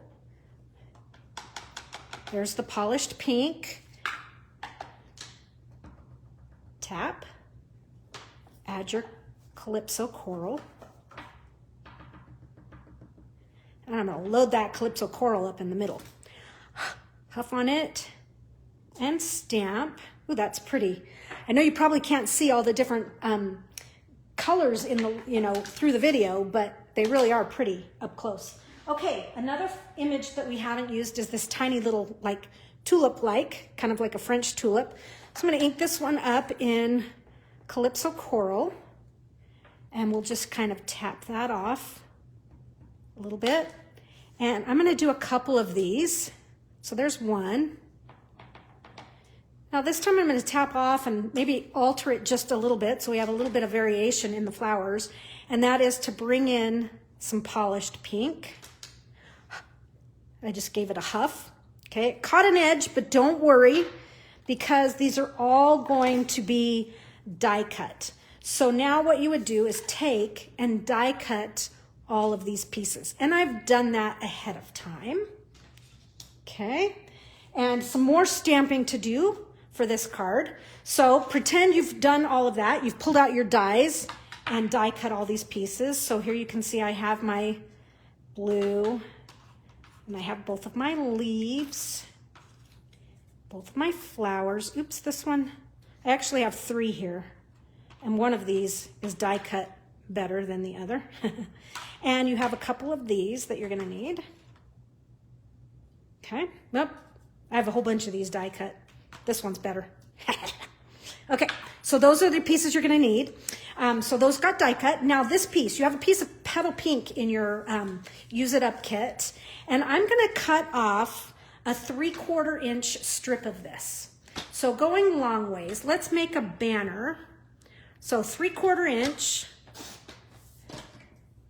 there's the polished pink. Tap. Add your Calypso Coral. And I'm going to load that Calypso Coral up in the middle. Huff on it and stamp. Ooh, that's pretty. I know you probably can't see all the different colors in the, through the video, but they really are pretty up close. Okay, another image that we haven't used is this tiny little like tulip-like, kind of like a French tulip. So I'm going to ink this one up in Calypso Coral, and we'll just kind of tap that off a little bit. And I'm going to do a couple of these. So there's one. Now this time I'm going to tap off and maybe alter it just a little bit so we have a little bit of variation in the flowers, and that is to bring in some polished pink. I just gave it a huff. Okay, it caught an edge, but don't worry because these are all going to be die cut. So now what you would do is take and die cut all of these pieces. And I've done that ahead of time. Okay, and some more stamping to do for this card. So pretend you've done all of that. You've pulled out your dies and die cut all these pieces. So here you can see I have my blue and I have both of my leaves, both of my flowers. Oops, this one, I actually have 3 here. And one of these is die cut better than the other. And you have a couple of these that you're gonna need. Okay, nope, I have a whole bunch of these die cut. This one's better. Okay, so those are the pieces you're gonna need. So those got die cut. Now this piece, you have a piece of petal pink in your Use It Up kit, and I'm gonna cut off a 3/4 inch strip of this. So going long ways, let's make a banner. So 3/4 inch,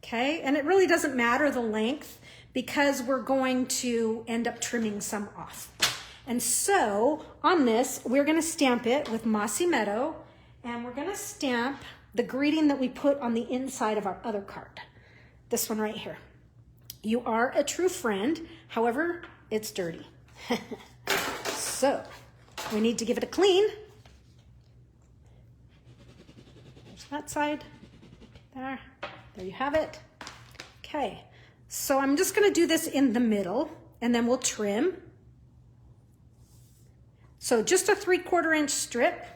okay, and it really doesn't matter the length because we're going to end up trimming some off. And so on this, we're gonna stamp it with Mossy Meadow, and we're gonna stamp the greeting that we put on the inside of our other card. This one right here. You are a true friend, however, it's dirty. So we need to give it a clean. There's that side, there you have it. Okay, so I'm just gonna do this in the middle and then we'll trim. So just a 3/4 inch strip,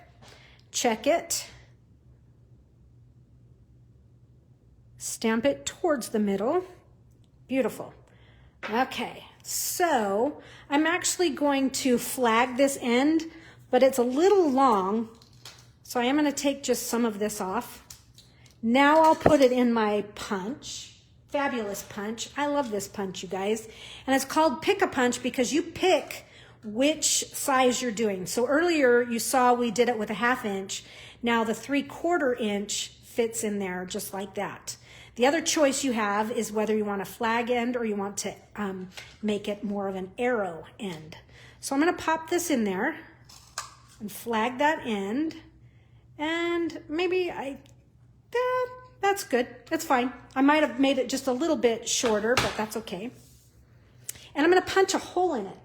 check it, stamp it towards the middle, beautiful. Okay, so I'm actually going to flag this end, but it's a little long, so I am gonna take just some of this off. Now I'll put it in my punch, fabulous punch. I love this punch, you guys. And it's called Pick a Punch because you pick which size you're doing. So earlier you saw we did it with a 1/2 inch. Now the 3/4 inch fits in there just like that. The other choice you have is whether you want a flag end or you want to make it more of an arrow end. So I'm gonna pop this in there and flag that end. And maybe that's good, that's fine. I might have made it just a little bit shorter, but that's okay. And I'm gonna punch a hole in it.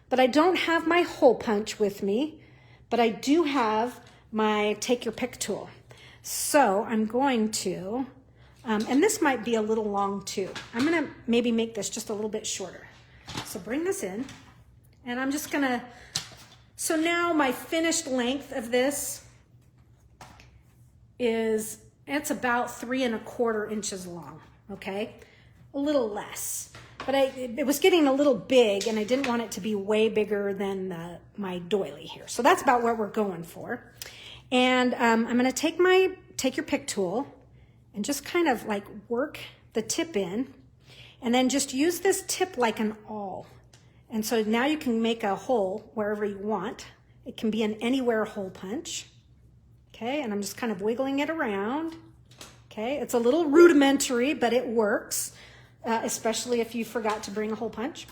But I don't have my hole punch with me, but I do have my take your pick tool. So I'm going to, and this might be a little long too. I'm gonna maybe make this just a little bit shorter. So bring this in, and I'm just gonna, so now my finished length of this is, it's about 3¼ inches long, okay? A little less. But it was getting a little big and I didn't want it to be way bigger than my doily here. So that's about what we're going for. And I'm gonna take my take your pick tool and just kind of like work the tip in and then just use this tip like an awl. And so now you can make a hole wherever you want. It can be an anywhere hole punch. Okay, and I'm just kind of wiggling it around. Okay, it's a little rudimentary, but it works. Especially if you forgot to bring a hole punch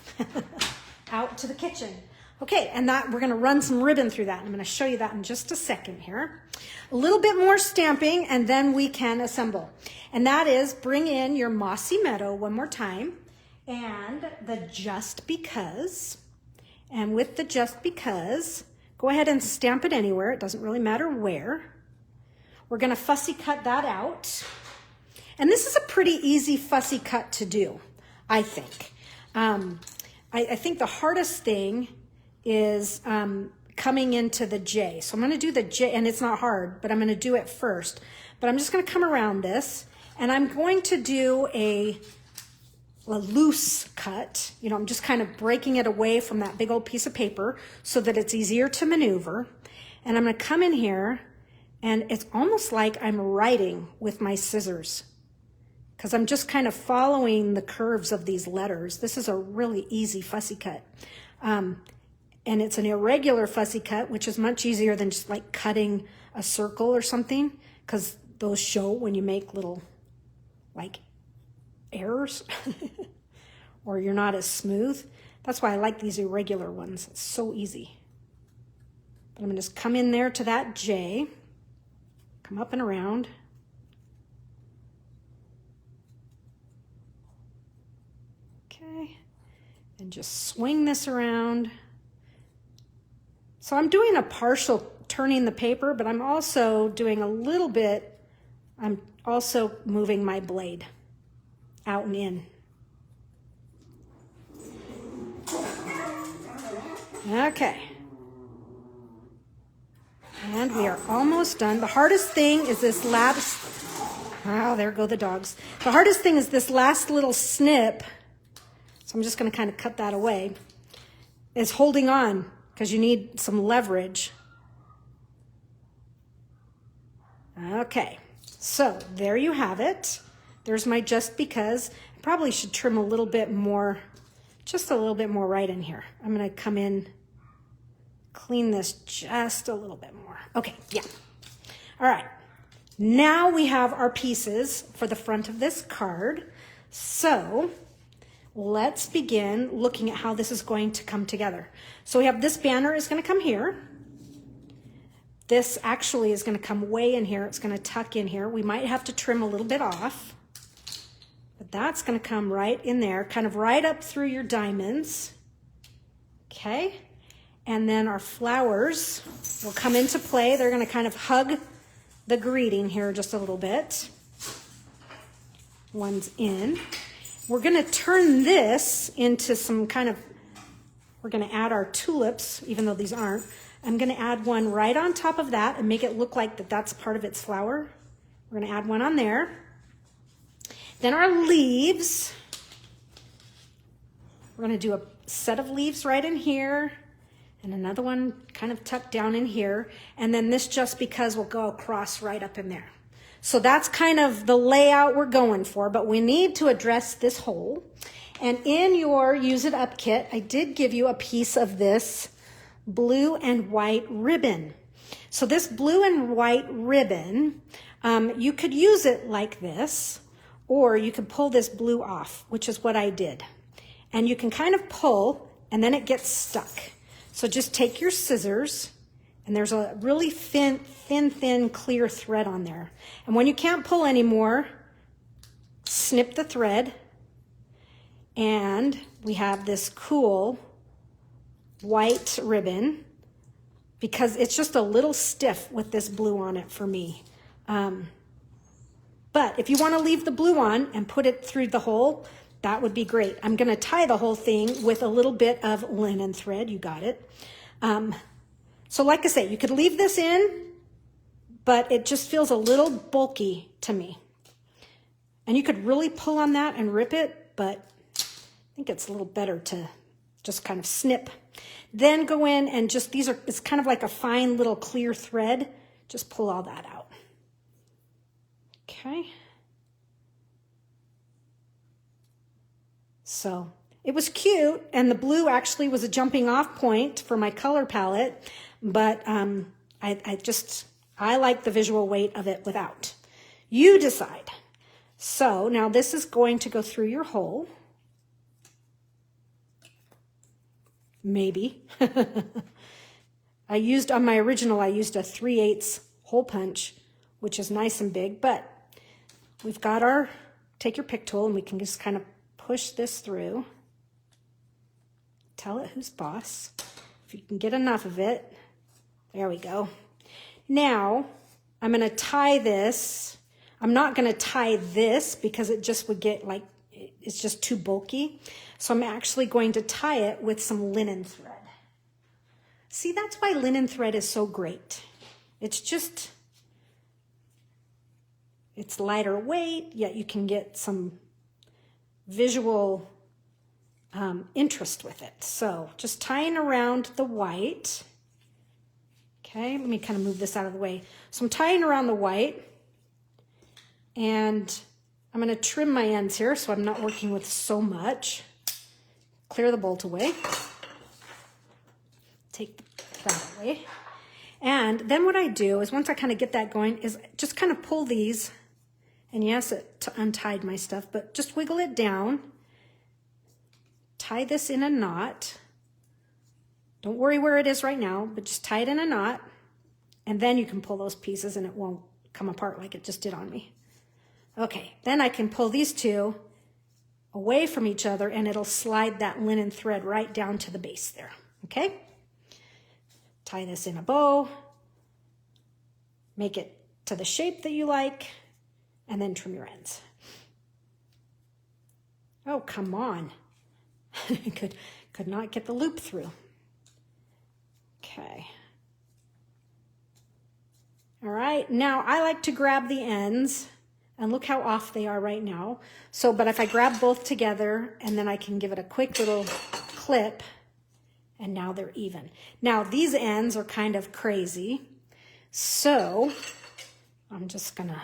out to the kitchen. Okay, and that we're gonna run some ribbon through that. I'm gonna show you that in just a second here. A little bit more stamping and then we can assemble. And that is bring in your Mossy Meadow one more time and the Just Because. And with the Just Because, go ahead and stamp it anywhere. It doesn't really matter where. We're gonna fussy cut that out. And this is a pretty easy fussy cut to do, I think. I think the hardest thing is coming into the J. So I'm gonna do the J, and it's not hard, but I'm gonna do it first. But I'm just gonna come around this, and I'm going to do a loose cut. You know, I'm just kind of breaking it away from that big old piece of paper so that it's easier to maneuver. And I'm gonna come in here, and it's almost like I'm writing with my scissors, because I'm just kind of following the curves of these letters. This is a really easy fussy cut. And and it's an irregular fussy cut, which is much easier than just like cutting a circle or something, because those show when you make little like errors or you're not as smooth. That's why I like these irregular ones. It's so easy. But I'm going to just come in there to that J, come up and around. Okay, and just swing this around. So I'm doing a partial turning the paper, but I'm also doing a little bit, I'm also moving my blade out and in. Okay. And we are almost done. The hardest thing is this last, oh, there go the dogs. The hardest thing is this last little snip, so I'm just going to kind of cut that away, is holding on, because you need some leverage. Okay, so there you have it. There's my just because. I probably should trim a little bit more, just a little bit more right in here. I'm going to come in, clean this just a little bit more. Okay, yeah. All right, now we have our pieces for the front of this card. So let's begin looking at how this is going to come together. So we have this banner is going to come here. This actually is going to come way in here. It's going to tuck in here. We might have to trim a little bit off, but that's going to come right in there, kind of right up through your diamonds. Okay. And then our flowers will come into play. They're going to kind of hug the greeting here just a little bit. One's in. We're going to turn this into some kind of, we're going to add our tulips, even though these aren't. I'm going to add one right on top of that and make it look like that's part of its flower. We're going to add one on there. Then our leaves. We're going to do a set of leaves right in here and another one kind of tucked down in here. And then this just because will go across right up in there. So that's kind of the layout we're going for, but we need to address this hole. And in your Use It Up kit, I did give you a piece of this blue and white ribbon. So this blue and white ribbon, you could use it like this, or you could pull this blue off, which is what I did. And you can kind of pull, and then it gets stuck. So just take your scissors, and there's a really thin, clear thread on there. And when you can't pull anymore, snip the thread, and we have this cool white ribbon, because it's just a little stiff with this blue on it for me. But if you want to leave the blue on and put it through the hole, that would be great. I'm going to tie the whole thing with a little bit of linen thread. You got it. So like I say, you could leave this in, but it just feels a little bulky to me. And you could really pull on that and rip it, but I think it's a little better to just kind of snip. Then go in and just, it's kind of like a fine little clear thread. Just pull all that out. Okay. So it was cute, and the blue actually was a jumping off point for my color palette, but I like the visual weight of it without. You decide. So now this is going to go through your hole. Maybe. I used, on my original, I used a 3/8 hole punch, which is nice and big, but we've got our, take your pick tool and we can just kind of push this through. Tell it who's boss. If you can get enough of it. There we go. Now, I'm going to tie this. I'm not going to tie this because it just would get like, it's just too bulky. So I'm actually going to tie it with some linen thread. See, that's why linen thread is so great. It's just, it's lighter weight, yet you can get some visual interest with it. So just tying around the white. Okay, let me kind of move this out of the way. So I'm tying around the white, and I'm going to trim my ends here so I'm not working with so much. Clear the bolt away. that away. And then what I do is once I kind of get that going is just kind of pull these, and yes, it untied my stuff, but just wiggle it down, tie this in a knot. Don't worry where it is right now, but just tie it in a knot, and then you can pull those pieces and it won't come apart like it just did on me. Okay, then I can pull these two away from each other and it'll slide that linen thread right down to the base there, okay? Tie this in a bow, make it to the shape that you like, and then trim your ends. Oh, come on. could not get the loop through. Okay. All right, now I like to grab the ends, and look how off they are right now. So, but if I grab both together, and then I can give it a quick little clip, and now they're even. Now these ends are kind of crazy, so I'm just gonna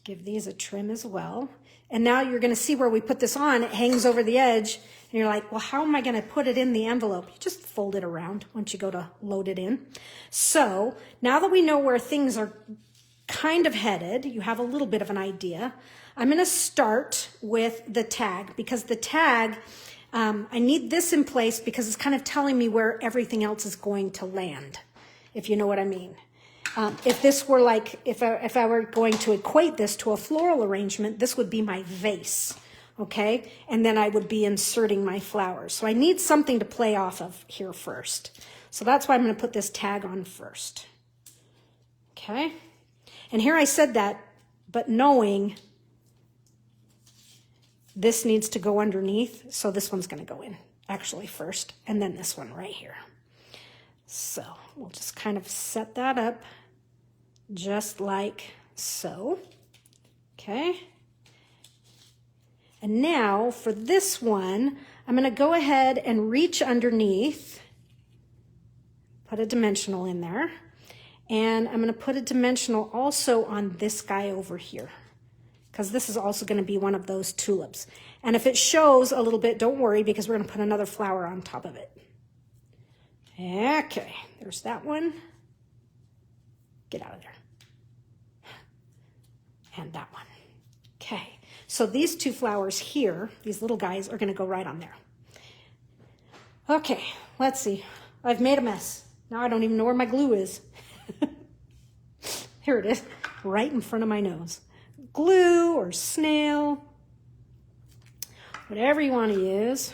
give these a trim as well. And now you're gonna see where we put this on, it hangs over the edge, and you're like, well, how am I gonna put it in the envelope? You just fold it around once you go to load it in. So now that we know where things are kind of headed, you have a little bit of an idea. I'm gonna start with the tag, because the tag, I need this in place because it's kind of telling me where everything else is going to land, if you know what I mean. If this were like, if I were going to equate this to a floral arrangement, this would be my vase, okay? And then I would be inserting my flowers. So I need something to play off of here first. So that's why I'm gonna put this tag on first, okay? And here I said that, but knowing this needs to go underneath, so this one's gonna go in actually first, and then this one right here. So we'll just kind of set that up just like so, okay? And now for this one, I'm gonna go ahead and reach underneath, put a dimensional in there, and I'm gonna put a dimensional also on this guy over here, because this is also gonna be one of those tulips. And if it shows a little bit, don't worry, because we're gonna put another flower on top of it. Okay, there's that one. Get out of there. And that one. Okay, so these two flowers here, these little guys, are gonna go right on there. Okay, let's see. I've made a mess. Now I don't even know where my glue is. Here it is, right in front of my nose. Glue or snail, whatever you want to use.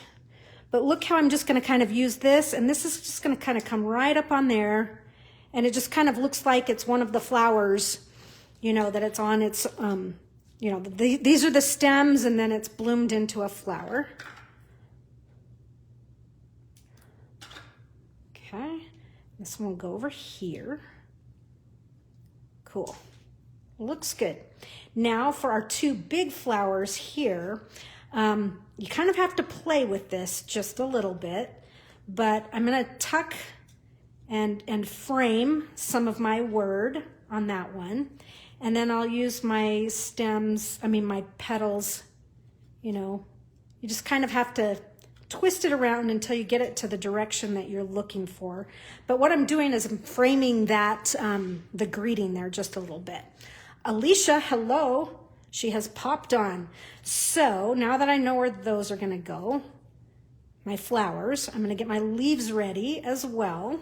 But look how I'm just going to kind of use this, and this is just going to kind of come right up on there, and it just kind of looks like it's one of the flowers, you know, that it's on its, you know, these are the stems, and then it's bloomed into a flower. Okay, this one will go over here. Cool. Looks good. Now for our two big flowers here, you kind of have to play with this just a little bit, but I'm going to tuck and frame some of my word on that one. And then I'll use my stems, my petals, you know, you just kind of have to twist it around until you get it to the direction that you're looking for. But what I'm doing is I'm framing that, the greeting there just a little bit. Alicia, hello. She has popped on. So now that I know where those are going to go, my flowers, I'm going to get my leaves ready as well.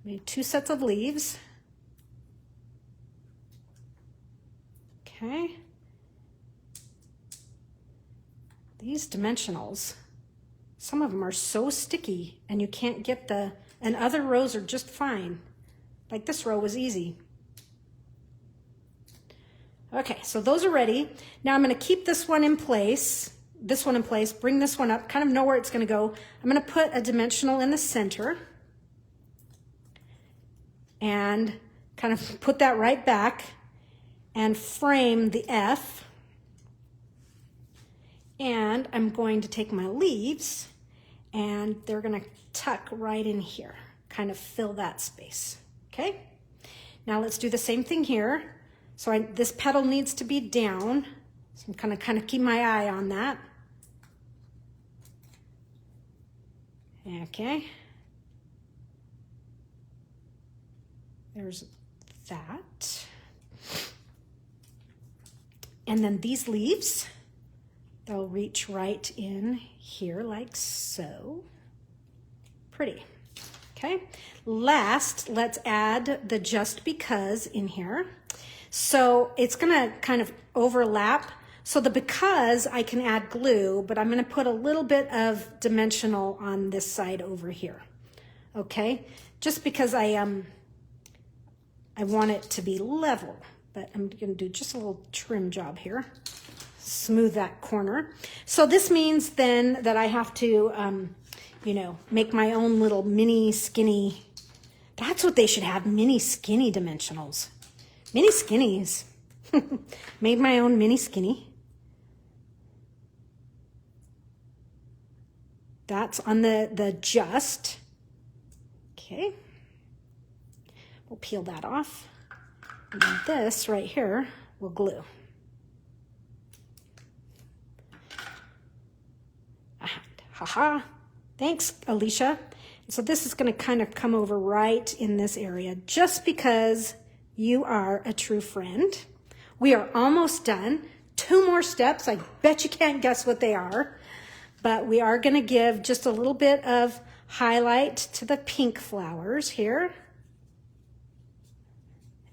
Made 2 sets of leaves. Okay. These dimensionals, some of them are so sticky and you can't get and other rows are just fine. Like this row was easy. Okay, so those are ready. Now I'm going to keep this one in place, bring this one up, kind of know where it's going to go. I'm going to put a dimensional in the center and kind of put that right back and frame the F. And I'm going to take my leaves and they're going to tuck right in here, kind of fill that space. Okay, now let's do the same thing here. So this petal needs to be down. So I'm gonna kind of keep my eye on that. Okay. There's that. And then these leaves, they'll reach right in here like so. Pretty. Okay. Last, let's add the just because in here. So it's going to kind of overlap. So the because I can add glue, but I'm going to put a little bit of dimensional on this side over here. Okay. Just because I want it to be level, but I'm going to do just a little trim job here. Smooth that corner. So this means then that I have to, you know, make my own little mini skinny. That's what they should have, mini skinny dimensionals. Mini skinnies. Made my own mini skinny. That's on the just. Okay. We'll peel that off. And then this right here we'll glue. Haha. Thanks, Alicia. So this is going to kind of come over right in this area just because you are a true friend. We are almost done. 2 more steps. I bet you can't guess what they are. But we are going to give just a little bit of highlight to the pink flowers here.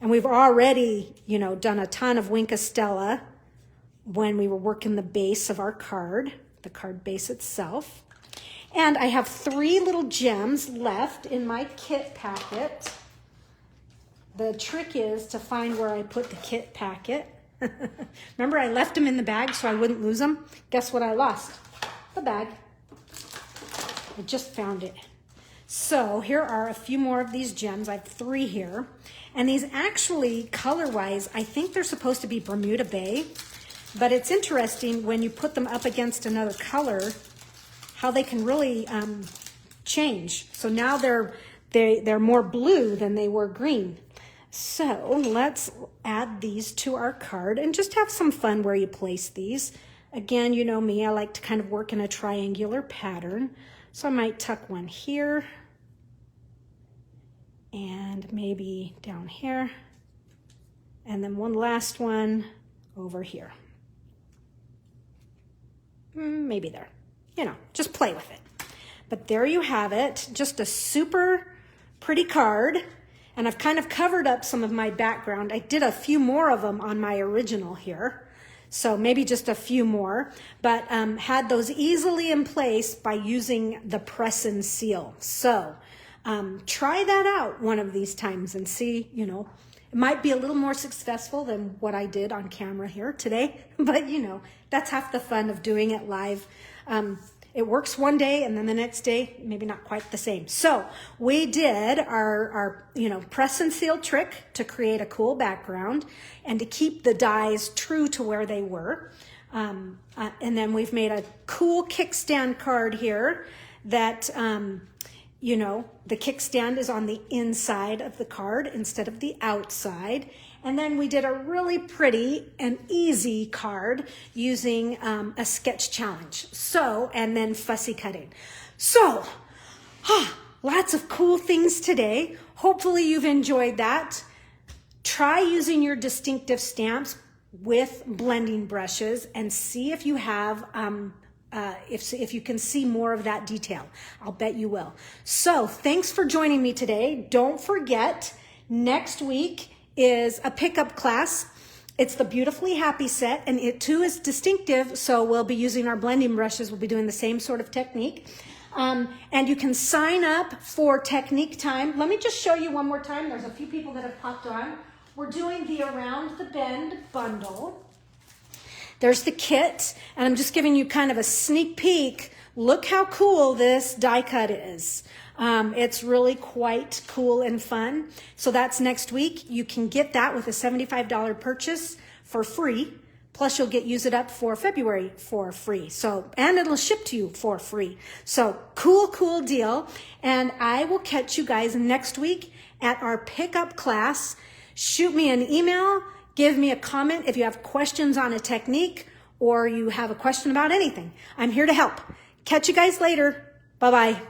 And we've already, you know, done a ton of Wink Stella when we were working the base of our card, the card base itself. And I have 3 little gems left in my kit packet. The trick is to find where I put the kit packet. Remember, I left them in the bag so I wouldn't lose them. Guess what I lost? The bag. I just found it. So here are a few more of these gems. I have 3 here. And these actually, color-wise, I think they're supposed to be Bermuda Bay. But it's interesting when you put them up against another color, how they can really change. So now they're more blue than they were green. So let's add these to our card and just have some fun where you place these. Again, you know me, I like to kind of work in a triangular pattern. So I might tuck one here and maybe down here. And then one last one over here. Maybe there. You know, just play with it. But there you have it. Just a super pretty card. And I've kind of covered up some of my background. I did a few more of them on my original here. So maybe just a few more. But had those easily in place by using the press and seal. So try that out one of these times and see, you know, it might be a little more successful than what I did on camera here today. But, you know, that's half the fun of doing it live. It works one day and then the next day, maybe not quite the same. So we did our you know, press and seal trick to create a cool background and to keep the dies true to where they were. And then we've made a cool kickstand card here that, you know, the kickstand is on the inside of the card instead of the outside. And then we did a really pretty and easy card using a sketch challenge. So, and then fussy cutting. So, lots of cool things today. Hopefully you've enjoyed that. Try using your DistINKtive stamps with blending brushes and see if you have, if you can see more of that detail. I'll bet you will. So thanks for joining me today. Don't forget, next week is a pickup class. It's the Beautifully Happy set, and it too is DistINKtive, so we'll be using our blending brushes. We'll be doing the same sort of technique. And you can sign up for technique time. Let me just show you one more time. There's a few people that have popped on. We're doing the Around the Bend bundle. There's the kit, and I'm just giving you kind of a sneak peek. Look how cool this die cut is. It's really quite cool and fun. So that's next week. You can get that with a $75 purchase for free. Plus you'll get Use It Up for February for free. So, and it'll ship to you for free. So cool, cool deal. And I will catch you guys next week at our pickup class. Shoot me an email. Give me a comment if you have questions on a technique or you have a question about anything. I'm here to help. Catch you guys later. Bye-bye.